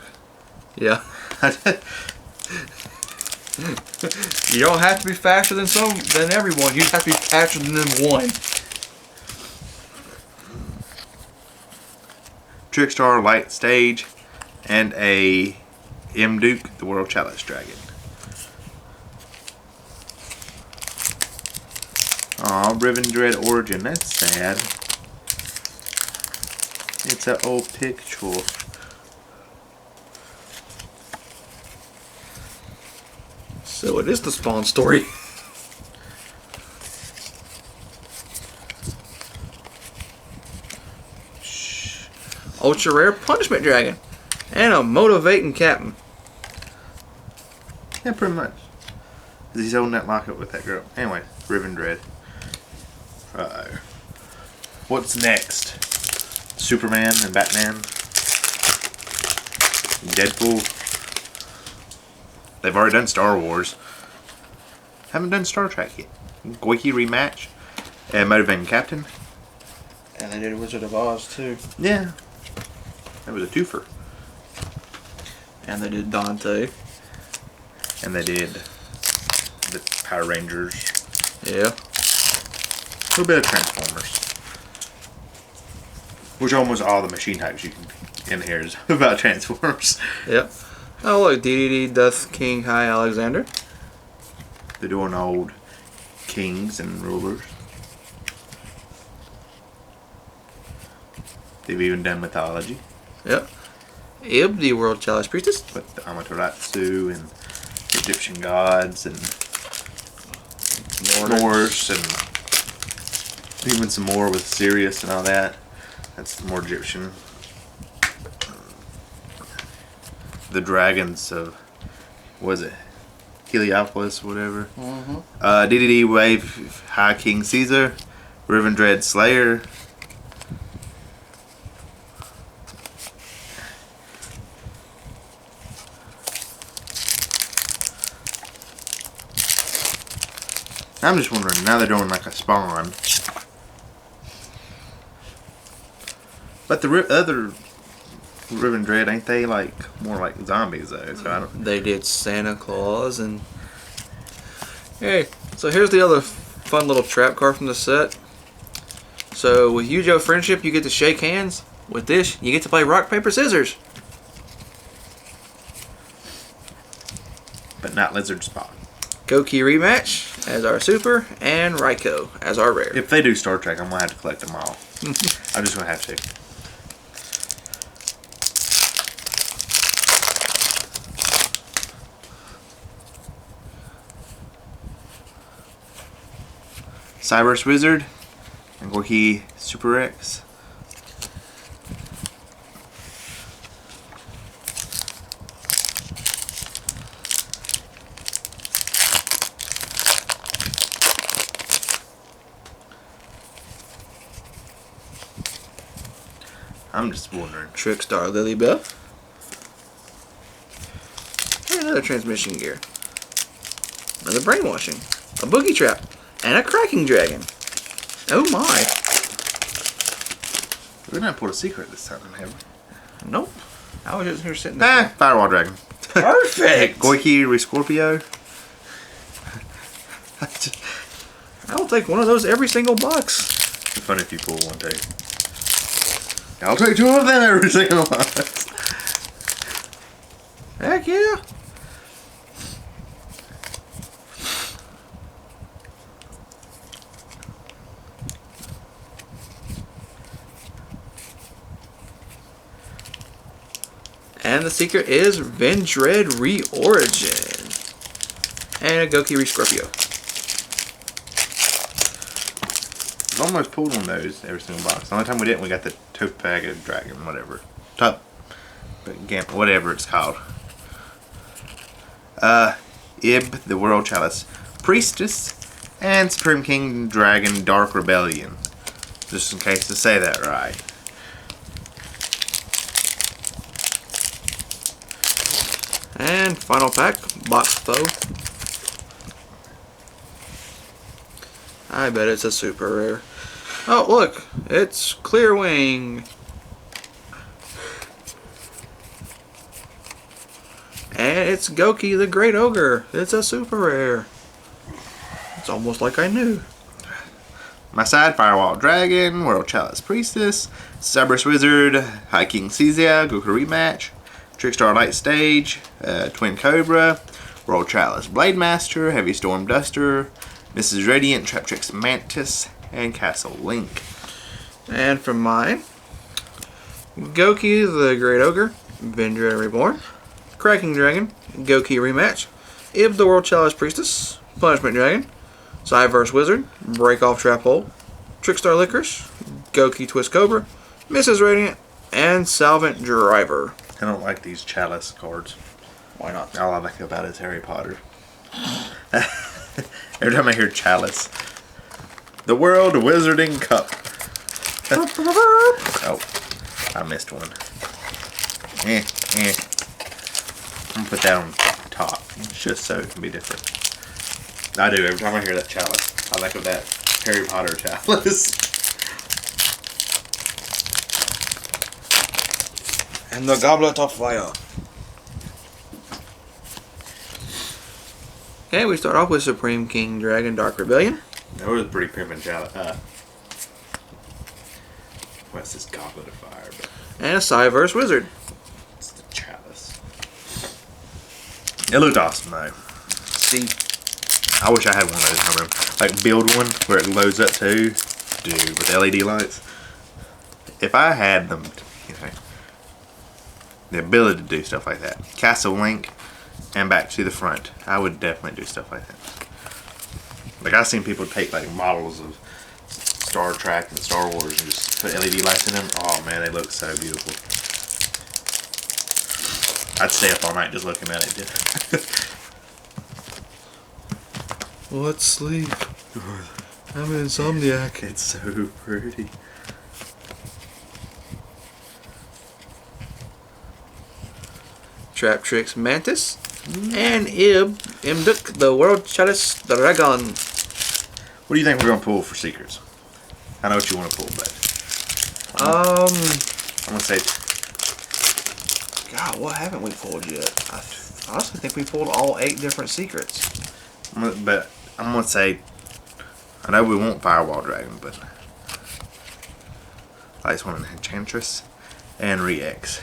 Yeah. You don't have to be faster than everyone. You just have to be faster than them one. Trickstar Light Stage and a M. Duke, the World Chalice Dragon. Aw, Riven Dread Origin. That's sad. It's an old picture. So it is the Spawn story. Ultra rare Punishment Dragon. And a Motivating Captain. Yeah, pretty much. He's holding that locket with that girl. Anyway, Riven Dread. Uh-oh. What's next? Superman and Batman? Deadpool? They've already done Star Wars. Haven't done Star Trek yet. Goiki rematch. And Motivating Captain. And they did Wizard of Oz too. Yeah. That was a twofer. And they did Dante. And they did the Power Rangers. Yeah. A little bit of Transformers. Which almost all the machine types you can in here is about Transformers. Yep. Oh look, DDD Death King High Alexander. They're doing old kings and rulers. They've even done mythology. Yep. Ib, the World Chalice Priestess. With the Amaterasu and Egyptian gods and Norse and even some more with Sirius and all that. That's more Egyptian. The dragons of, what was it? Heliopolis, whatever. DDD Wave High King Caesar. Riven Dread Slayer. I'm just wondering, now they're doing like a Spawn. But the other Riven Dread, ain't they like more like zombies though? So I don't. They did Santa Claus and. Hey, so here's the other fun little trap card from the set. So with Yu-Gi-Oh! Friendship, you get to shake hands. With this, you get to play rock, paper, scissors. But not Lizard Spawn. Goki Rematch as our super, and Raiko as our rare. If they do Star Trek, I'm gonna have to collect them all. I'm just gonna have to. Cyberse Wizard and Gorky Super X. I'm just wondering. Trickstar Lilybell. And another transmission gear. Another brainwashing. A boogie trap. And a cracking dragon. Oh my. We're not pulled a secret this time, have we? Nope. I was just here sitting there. Firewall Dragon. Perfect! Goiki Rescorpio. I will take one of those every single box. It'd be funny if you pull one too. I'll take two of them every single box. Heck yeah. And the secret is Vendread Reorigin. And a Goki Rescorpio. I've almost pulled one of those every single box. The only time we didn't, we got the Topanga Dragon, whatever. Whatever it's called. Ib, the World Chalice Priestess, and Supreme King Dragon Dark Rebellion. Just in case to say that right. And final pack, box foe. I bet it's a super rare. Oh, look, it's Clear Wing. And it's Goki the Great Ogre. It's a super rare. It's almost like I knew. My side, Firewall Dragon, World Chalice Priestess, Cerberus Wizard, High King Caesar, Goku Rematch, Trickstar Light Stage, Twin Cobra, World Chalice Blade Master, Heavy Storm Duster, Mrs. Radiant, Traptrix Mantis, and Castle Link. And from mine, Goki the Great Ogre, Vendread Reborn, Cracking Dragon, Goki Rematch, Ib the World Chalice Priestess, Punishment Dragon, Cyverse Wizard, Break Off Trap Hole, Trickstar Licorice, Goki Twist Cobra, Mrs. Radiant, and Salvant Driver. I don't like these Chalice cards. Why not? All I like about it is Harry Potter. Every time I hear Chalice. The World Wizarding Cup. Oh, I missed one. I'm gonna put that on top, just so it can be different. I do, every time I hear that Chalice, I think of that Harry Potter Chalice. And the Goblet of Fire. Okay, we start off with Supreme King Dragon Dark Rebellion. That was a pretty pimpin' Chalice. What's this Goblet of Fire? But And a Cyverse Wizard. it's the Chalice. It looked awesome though. See, I wish I had one of those in my room. Like build one where it loads up too. Dude, with LED lights. If I had them, you know, the ability to do stuff like that. Castle Link and Back to the Front. I would definitely do stuff like that. Like I've seen people take like models of Star Trek and Star Wars and just put LED lights in them. Oh man, they look so beautiful. I'd stay up all night just looking at it. let's sleep. I'm an insomniac. It's so pretty. Traptrix Mantis. And Imduk the World Chalice Dragon. What do you think we're gonna pull for secrets? I know what you want to pull, but I'm gonna say, God, what haven't we pulled yet? I honestly think we pulled all 8 different secrets. but I'm gonna say, I know we want Firewall Dragon, but I just want an Enchantress and Re-X.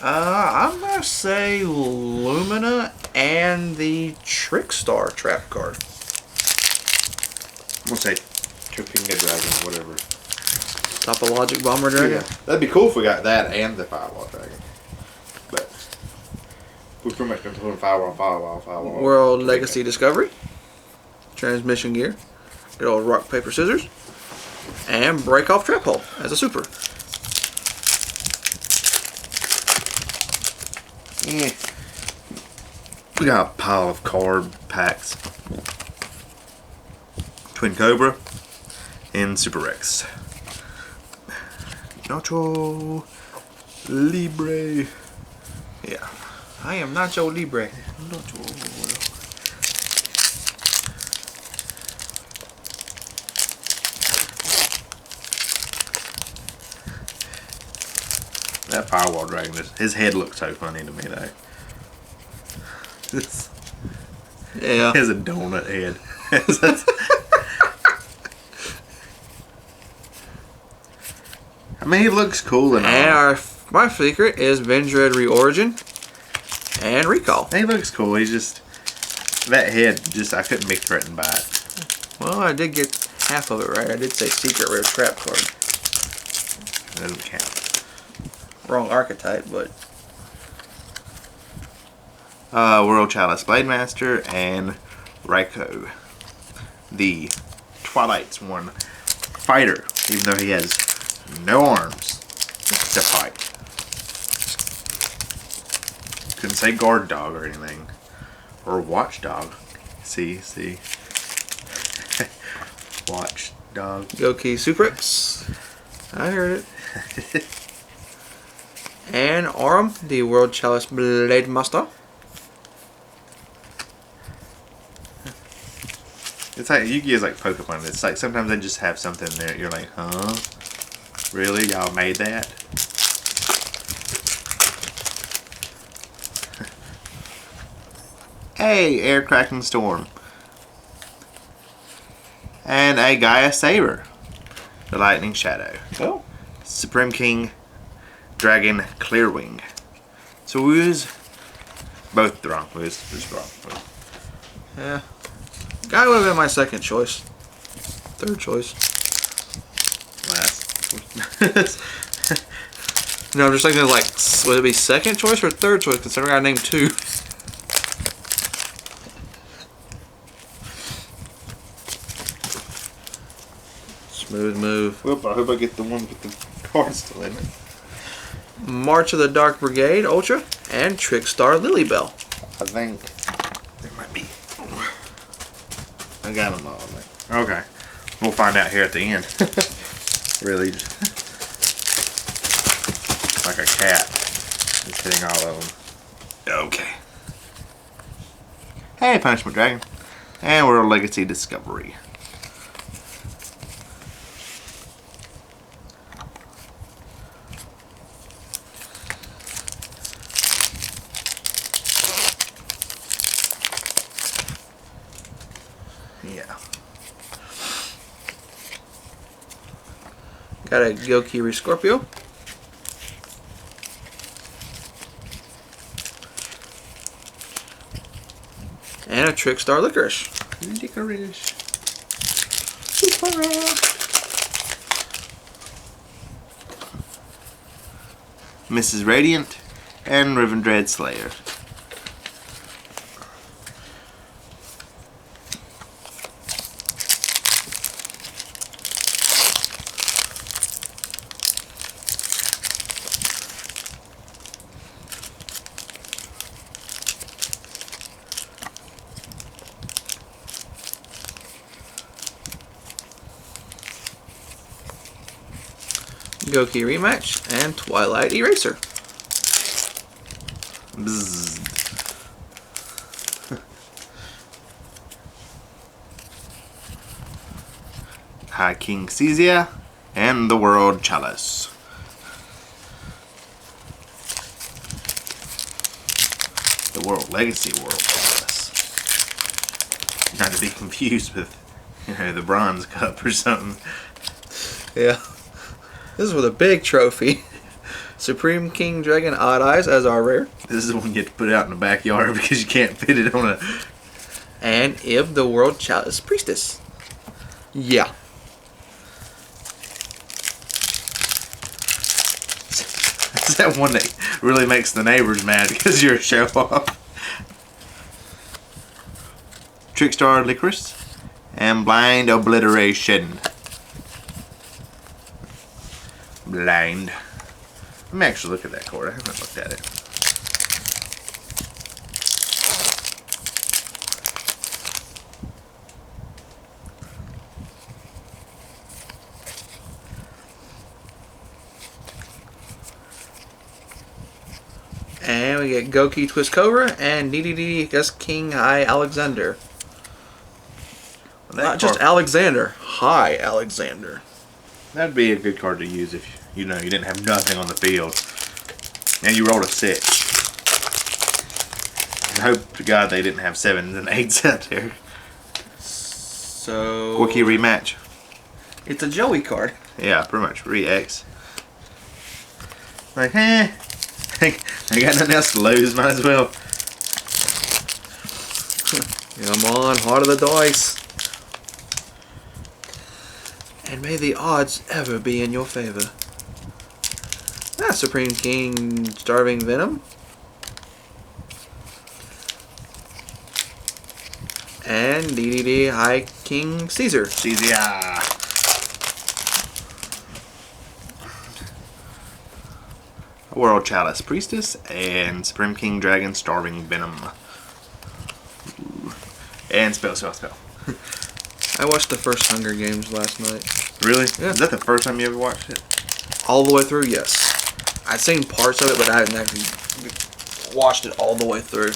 I'm gonna say Lumina and the Trickstar trap card. I'm gonna say Topanga Dragon, whatever. Topologic Bomber Dragon. Yeah, that'd be cool if we got that and the Firewall Dragon. But we're pretty much gonna pull Firewall. World Legacy Discovery. Transmission Gear. Good old Rock, Paper, Scissors. And Break Off Trap Hole as a super. Yeah. We got a pile of card packs. Twin Cobra and Super Rex. Nacho Libre. Yeah. I am Nacho Libre. Nacho. That Firewall Dragon, his head looks so funny to me though. Yeah. He has a donut head. I mean, he looks cool and all. My secret is Vendread Reorigin and Recall. He looks cool. He's just that head. Just I couldn't be threatened by it. Well, I did get half of it right. I did say secret rare trap card. It doesn't count. Wrong archetype, but World Chalice Blade Master, and Raiko, the Twilight Sworn fighter, even though he has no arms to fight. Couldn't say guard dog or anything. Or watchdog. See. Watchdog. Goki Suprix. I heard it. And Aurum, the World Chalice Blade Master. It's like Yu-Gi-Oh! Is like Pokemon. It's like sometimes they just have something there. You're like, huh? Really? Y'all made that? Hey, Air Cracking Storm. And a Gaia Saber. The Lightning Shadow. Oh. Supreme King Dragon Clearwing. So who's both the wrong. Who's wrong? Yeah. Guy would have been my second choice. Third choice. Last. No, I'm just thinking like, would it be second choice or third choice considering I named two? Smooth move. Well, I hope I get the one with the cards still in it. March of the Dark Brigade Ultra and Trickstar Lilybell. I think there might be. I got them all. Okay. We'll find out here at the end. Really, just like a cat. Just hitting all of them. Okay. Hey, Punishment Dragon. And World Legacy Discovery. Yeah. Got a Gokiri Scorpio. And a Trickstar Licorice. Licorice. Mrs. Radiant and Rivendread Slayer. Goki Rematch and Twilight Eraser. Bzzz. High King Caesar and the World Chalice. The World Legacy World Chalice. Not to be confused with, the Bronze Cup or something. Yeah. This is with a big trophy. Supreme King Dragon Odd Eyes as our rare. This is the one you have to put out in the backyard because you can't fit it on a... And Ib, the World Chalice Priestess. Yeah. Is that one that really makes the neighbors mad because you're a show-off? Trickstar Licorice and Blind Obliteration. Blind. Let me actually look at that card. I haven't looked at it. And we get Goki Twist Cobra and DDD Gust King High Alexander. Not just Alexander. High Alexander. That'd be a good card to use if you didn't have nothing on the field and you rolled a 6. I hope to God they didn't have 7s and 8s out there. So Quickie Rematch. it's a Joey card. Yeah, pretty much. Re-X. Like, I got nothing else to lose. Might as well. Come on, Heart of the Dice. And may the odds ever be in your favor. Supreme King Starving Venom. And DDD High King Caesar. Caesar. World Chalice Priestess and Supreme King Dragon Starving Venom. Ooh. And Spell. I watched the first Hunger Games last night. Really? Yeah. Is that the first time you ever watched it? All the way through, yes. I've seen parts of it, but I haven't actually watched it all the way through.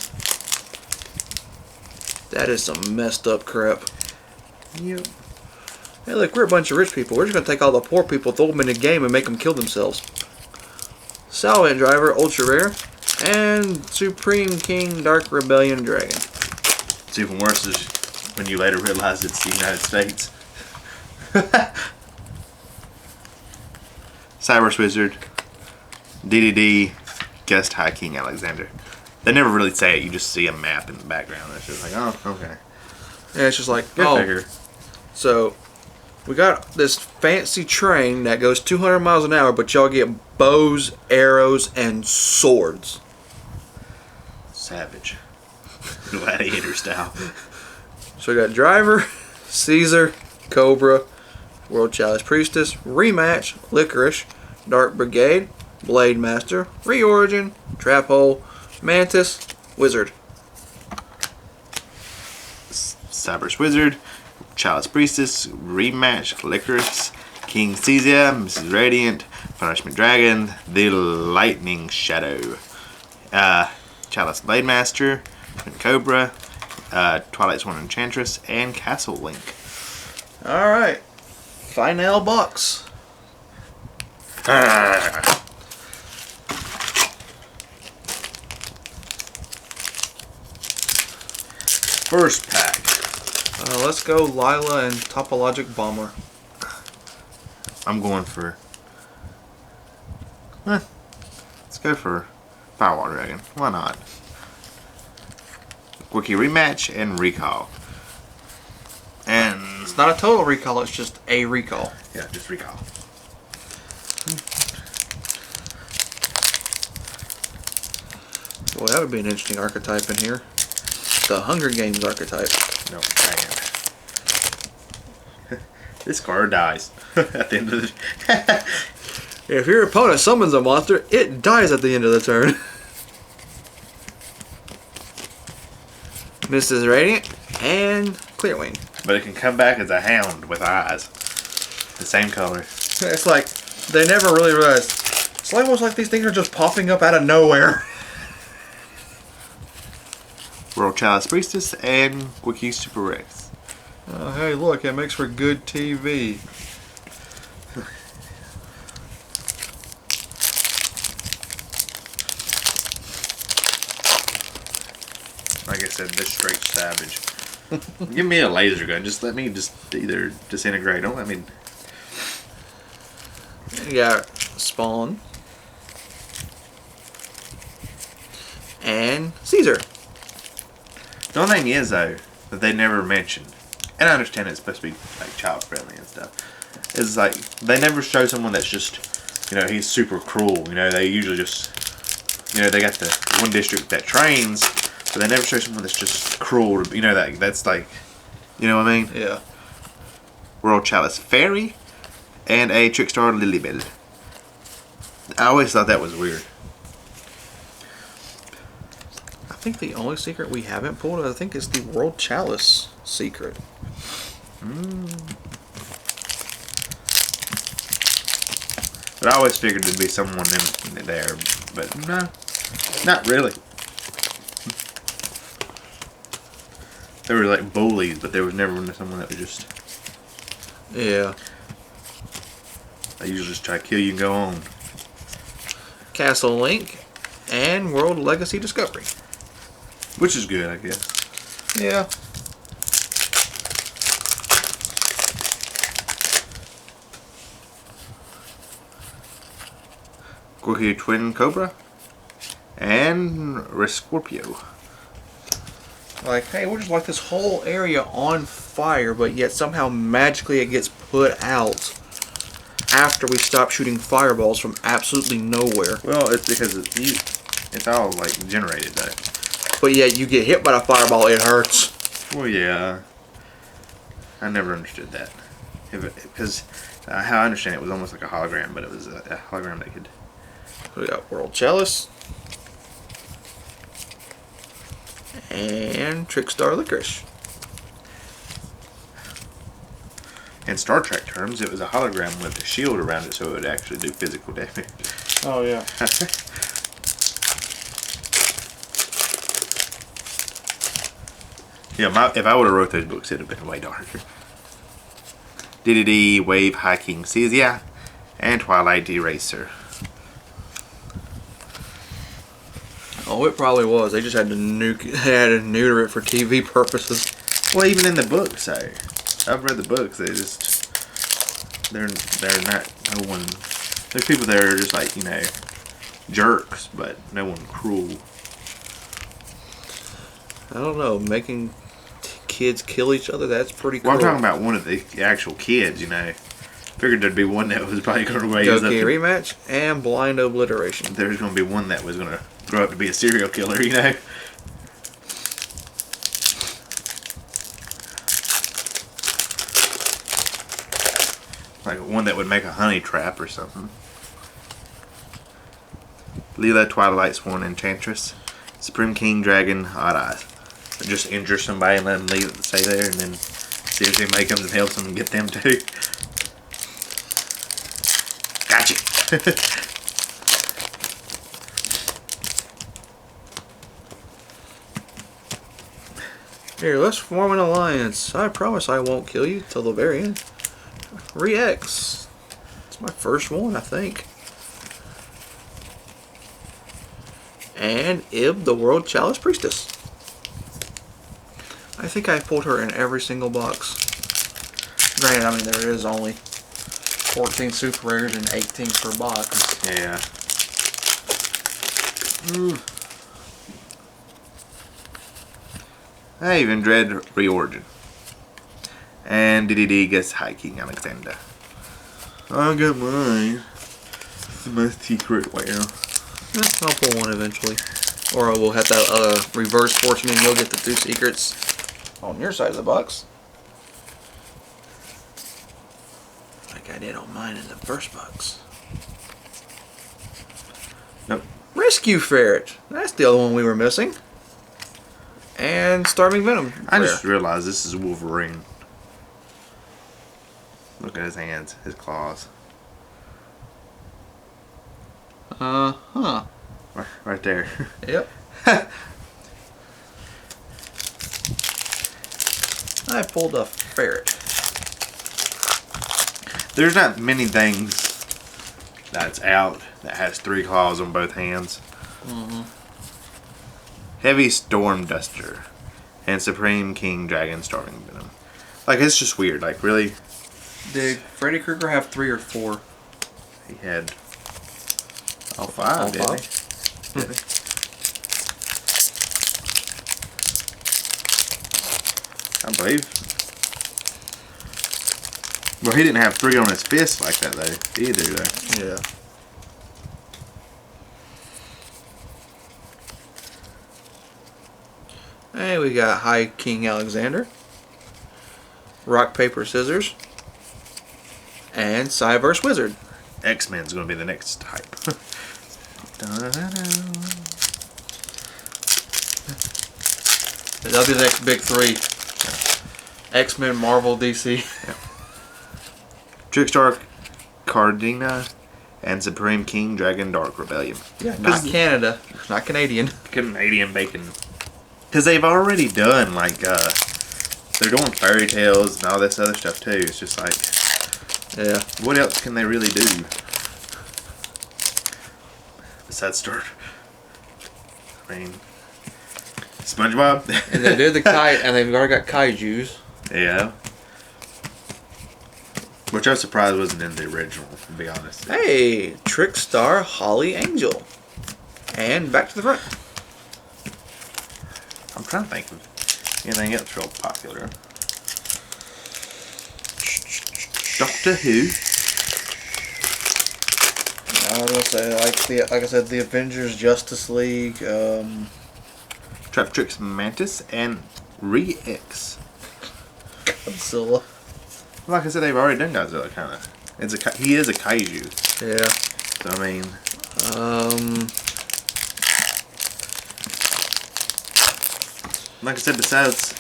That is some messed up crap. Yep. Hey, look, we're a bunch of rich people. We're just going to take all the poor people, throw them in a game, and make them kill themselves. Salvant Driver, Ultra Rare, and Supreme King Dark Rebellion Dragon. It's even worse is when you later realize it's the United States. Cyrus Wizard, DDD, Guest High King Alexander. They never really say it, you just see a map in the background. It's just like, oh, okay. And it's just like, Good oh, figure. so we got this fancy train that goes 200 miles an hour, but y'all get bows, arrows, and swords. Savage. Gladiator style. So we got Driver, Caesar, Cobra, World Chalice Priestess, Rematch, Licorice, Dark Brigade, Blade Master, Reorigin, Trap Hole, Mantis, Wizard. Cyrus Wizard, Chalice Priestess, Rematch, Licorice, King Caesar, Mrs. Radiant, Punishment Dragon, the Lightning Shadow, Chalice Blade Master, Cobra, Twilight Sworn Enchantress, and Castle Link. Alright. Final box. First pack. Let's go Lila and Topologic Bomber. I'm going for... let's go for Firewall Dragon. Why not? Quickie Rematch and Recall. And... It's not a total recall, it's just a recall. yeah, just Recall. Boy, that would be an interesting archetype in here. The Hunger Games archetype. No, dragon. This card dies at the end of the... If your opponent summons a monster, it dies at the end of the turn. Mrs. Radiant and Clearwing. But it can come back as a hound with eyes. The same color. It's like, they never really realized. It's almost like these things are just popping up out of nowhere. World Chalice Priestess and Quickie Super Rex. Oh, hey, look, it makes for good TV. Like I said, this straight savage. Give me a laser gun. Just let me just either disintegrate. Don't let me... You got Spawn. And Caesar. The only thing is, though, that they never mentioned, and I understand it's supposed to be like child friendly and stuff, is like they never show someone that's just, you know, he's super cruel. You know, they usually just, you know, they got the one district that trains, but they never show someone that's just cruel. You know, that's like, you know what I mean? Yeah. World Chalice Fairy and a Trickstar Lilybell. I always thought that was weird. I think the only secret we haven't pulled, I think, is the World Chalice secret. But I always figured there'd be someone in there, but no, not really. They were like bullies, but there was never someone that was just... Yeah. They usually just try to kill you and go on. Castle Link and World Legacy Discovery. Which is good, I guess. Yeah. Quickie Twin Cobra and Rescorpio. Like, hey, we'll just light this whole area on fire, but yet somehow magically it gets put out after we stop shooting fireballs from absolutely nowhere. Well, it's because it's all like generated though. But yet you get hit by a fireball, it hurts. Well, yeah. I never understood that. Because how I understand it was almost like a hologram, but it was a hologram that could. We got World Chalice. And Trickstar Licorice. In Star Trek terms, it was a hologram with a shield around it, so it would actually do physical damage. Oh, yeah. Yeah, if I would have wrote those books, it'd have been way darker. DDD, Wave, High King, Caesar, and Twilight Eraser. Oh, it probably was. They just had to neuter it for TV purposes. Well, even in the books, I've read the books. They're not no one. There's people that are just like jerks, but no one cruel. I don't know. Making kids kill each other, that's pretty cool. Well, I'm talking about one of the actual kids. Figured there'd be one that was probably going to raise up. Doki rematch and blind obliteration. There's going to be one that was going to grow up to be a serial killer. Like one that would make a honey trap or something. Leela, Twilight Sworn, Enchantress, Supreme King, Dragon, Odd Eyes. Just injure somebody and let them stay there, and then see if anybody comes and helps them and get them too. Gotcha. Here, let's form an alliance. I promise I won't kill you till the very end. Re-X. It's my first one, I think. And Ib, the World Chalice Priestess. I think I pulled her in every single box. Granted, I mean, there is only 14 super rares and 18 per box. Yeah. I even dread Reorigin. And DDD gets High King Alexander. I got mine. It's my secret way. I'll pull one eventually. Or we'll have that reverse fortune and you'll get the 2 secrets on your side of the box. Like I did on mine in the first box. Nope. Rescue Ferret. That's the other one we were missing. And Starving Venom. I just realized this is Wolverine. Look at his hands, his claws. Huh. Right there. Yep. I pulled a ferret. There's not many things that's out that has 3 claws on both hands. Heavy Storm Duster and Supreme King Dragon Starving Venom. Like, it's just weird. Like, really? Did Freddy Krueger have 3 or 4? He had all 5, didn't he? Did he? I believe. Well, he didn't have 3 on his fist like that, though, either, though. Yeah. Hey, we got High King Alexander, Rock, Paper, Scissors, and Cyverse Wizard. X-Men's going to be the next type. That'll be the next big 3. X-Men, Marvel, DC. Yeah. Trickstar Cardina and Supreme King Dragon Dark Rebellion. Yeah, not Canada, not Canadian. Canadian bacon. Because they've already done, like, they're doing fairy tales and all this other stuff too. It's just like, yeah. What else can they really do? Besides start. I mean, SpongeBob. And they did the kite, and they've already got kaijus. Yeah. Which I was surprised wasn't in the original, to be honest. Hey, Trickstar Holly Angel. And back to the front. I'm trying to think of anything else real popular. Doctor Who. I was gonna say, like I said, the Avengers, Justice League. Traptrix Mantis and Re-X. Godzilla. Like I said, they've already done Godzilla, kind of. He is a kaiju. Yeah. So, I mean... Like I said, besides...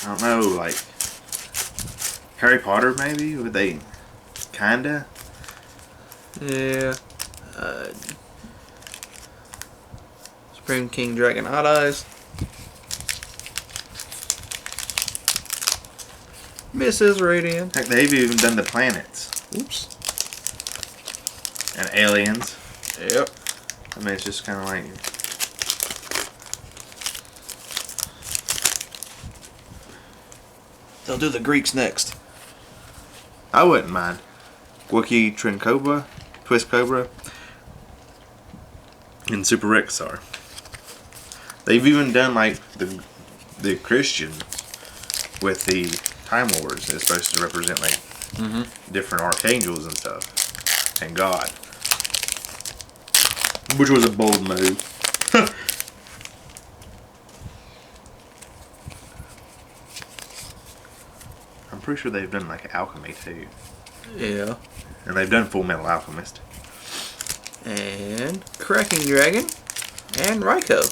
I don't know, like... Harry Potter, maybe? Would they... Kinda? Yeah. Supreme King Dragon Odd Eyes. Mrs. Radiant. Heck, they've even done the planets. Oops. And aliens. Yep. I mean, it's just kind of like... They'll do the Greeks next. I wouldn't mind. Wookiee Trincobra, Twist Cobra, and Super Rick, sorry. They've even done like the Christian with the Time Lords. It's supposed to represent like different archangels and stuff, and God, which was a bold move. I'm pretty sure they've done like alchemy too. Yeah. And they've done Full Metal Alchemist. And Cracking Dragon. And Raikou.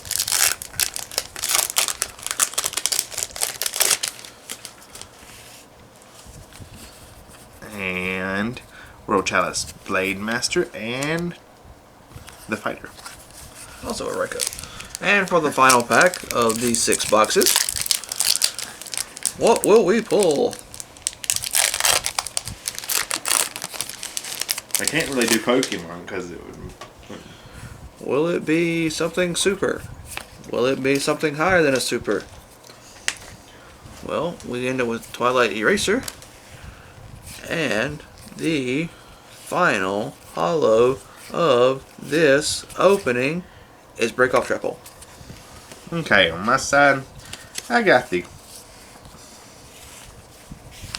And World Chalice Blade Master and the Fighter. Also a Raikou. And for the final pack of these 6 boxes, what will we pull? I can't really do Pokemon because it would... Will it be something super? Will it be something higher than a super? Well, we end up with Twilight Eraser. And the final holo of this opening is Break Off Triple. Okay, on my side, I got the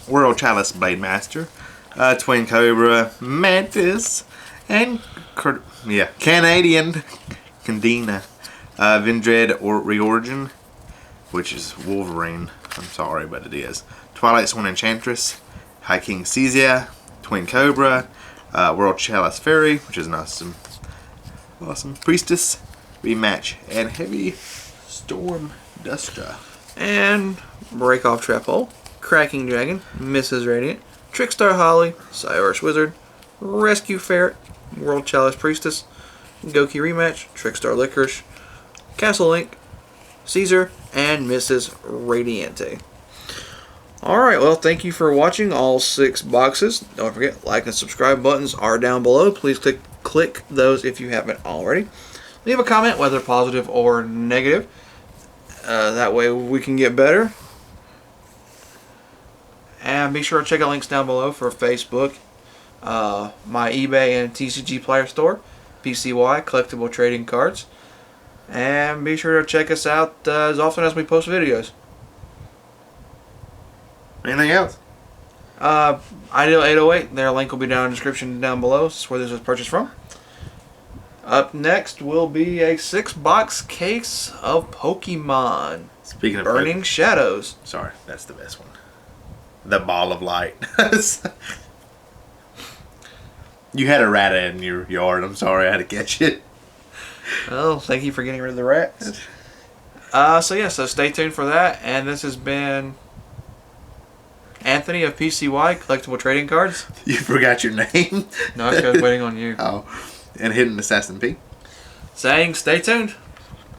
World Chalice Blade Master, Twin Cobra, Mantis, and Canadian Candina, Vendread or Reorigin, which is Wolverine. I'm sorry, but it is. Twilight Swan Enchantress, High King Caesar, Twin Cobra, World Chalice Fairy, which is an awesome Priestess, Rematch, and Heavy Storm Dustra. And Break Off Trapple, Cracking Dragon, Mrs. Radiant, Trickstar Holly, Cyrus Wizard, Rescue Ferret, World Chalice Priestess, Goki Rematch, Trickstar Licorice, Castle Link, Caesar, and Mrs. Radiante. Alright, well, thank you for watching all 6 boxes. Don't forget, like and subscribe buttons are down below. Please click those if you haven't already. Leave a comment, whether positive or negative. That way we can get better. And be sure to check out links down below for Facebook, my eBay and tcgplayer store, PCY Collectible Trading Cards. And be sure to check us out as often as we post videos. Anything else? Ideal808, their link will be down in the description down below. This is where this was purchased from. Up next will be a 6-box case of Pokemon. Speaking of Burning Shadows. Sorry, that's the best one. The Ball of Light. You had a rat in your yard. I'm sorry, I had to catch it. Oh, thank you for getting rid of the rats. So stay tuned for that. And this has been Anthony of PCY Collectible Trading Cards. You forgot your name? No, I was waiting on you. Oh, and Hidden Assassin P. Saying stay tuned.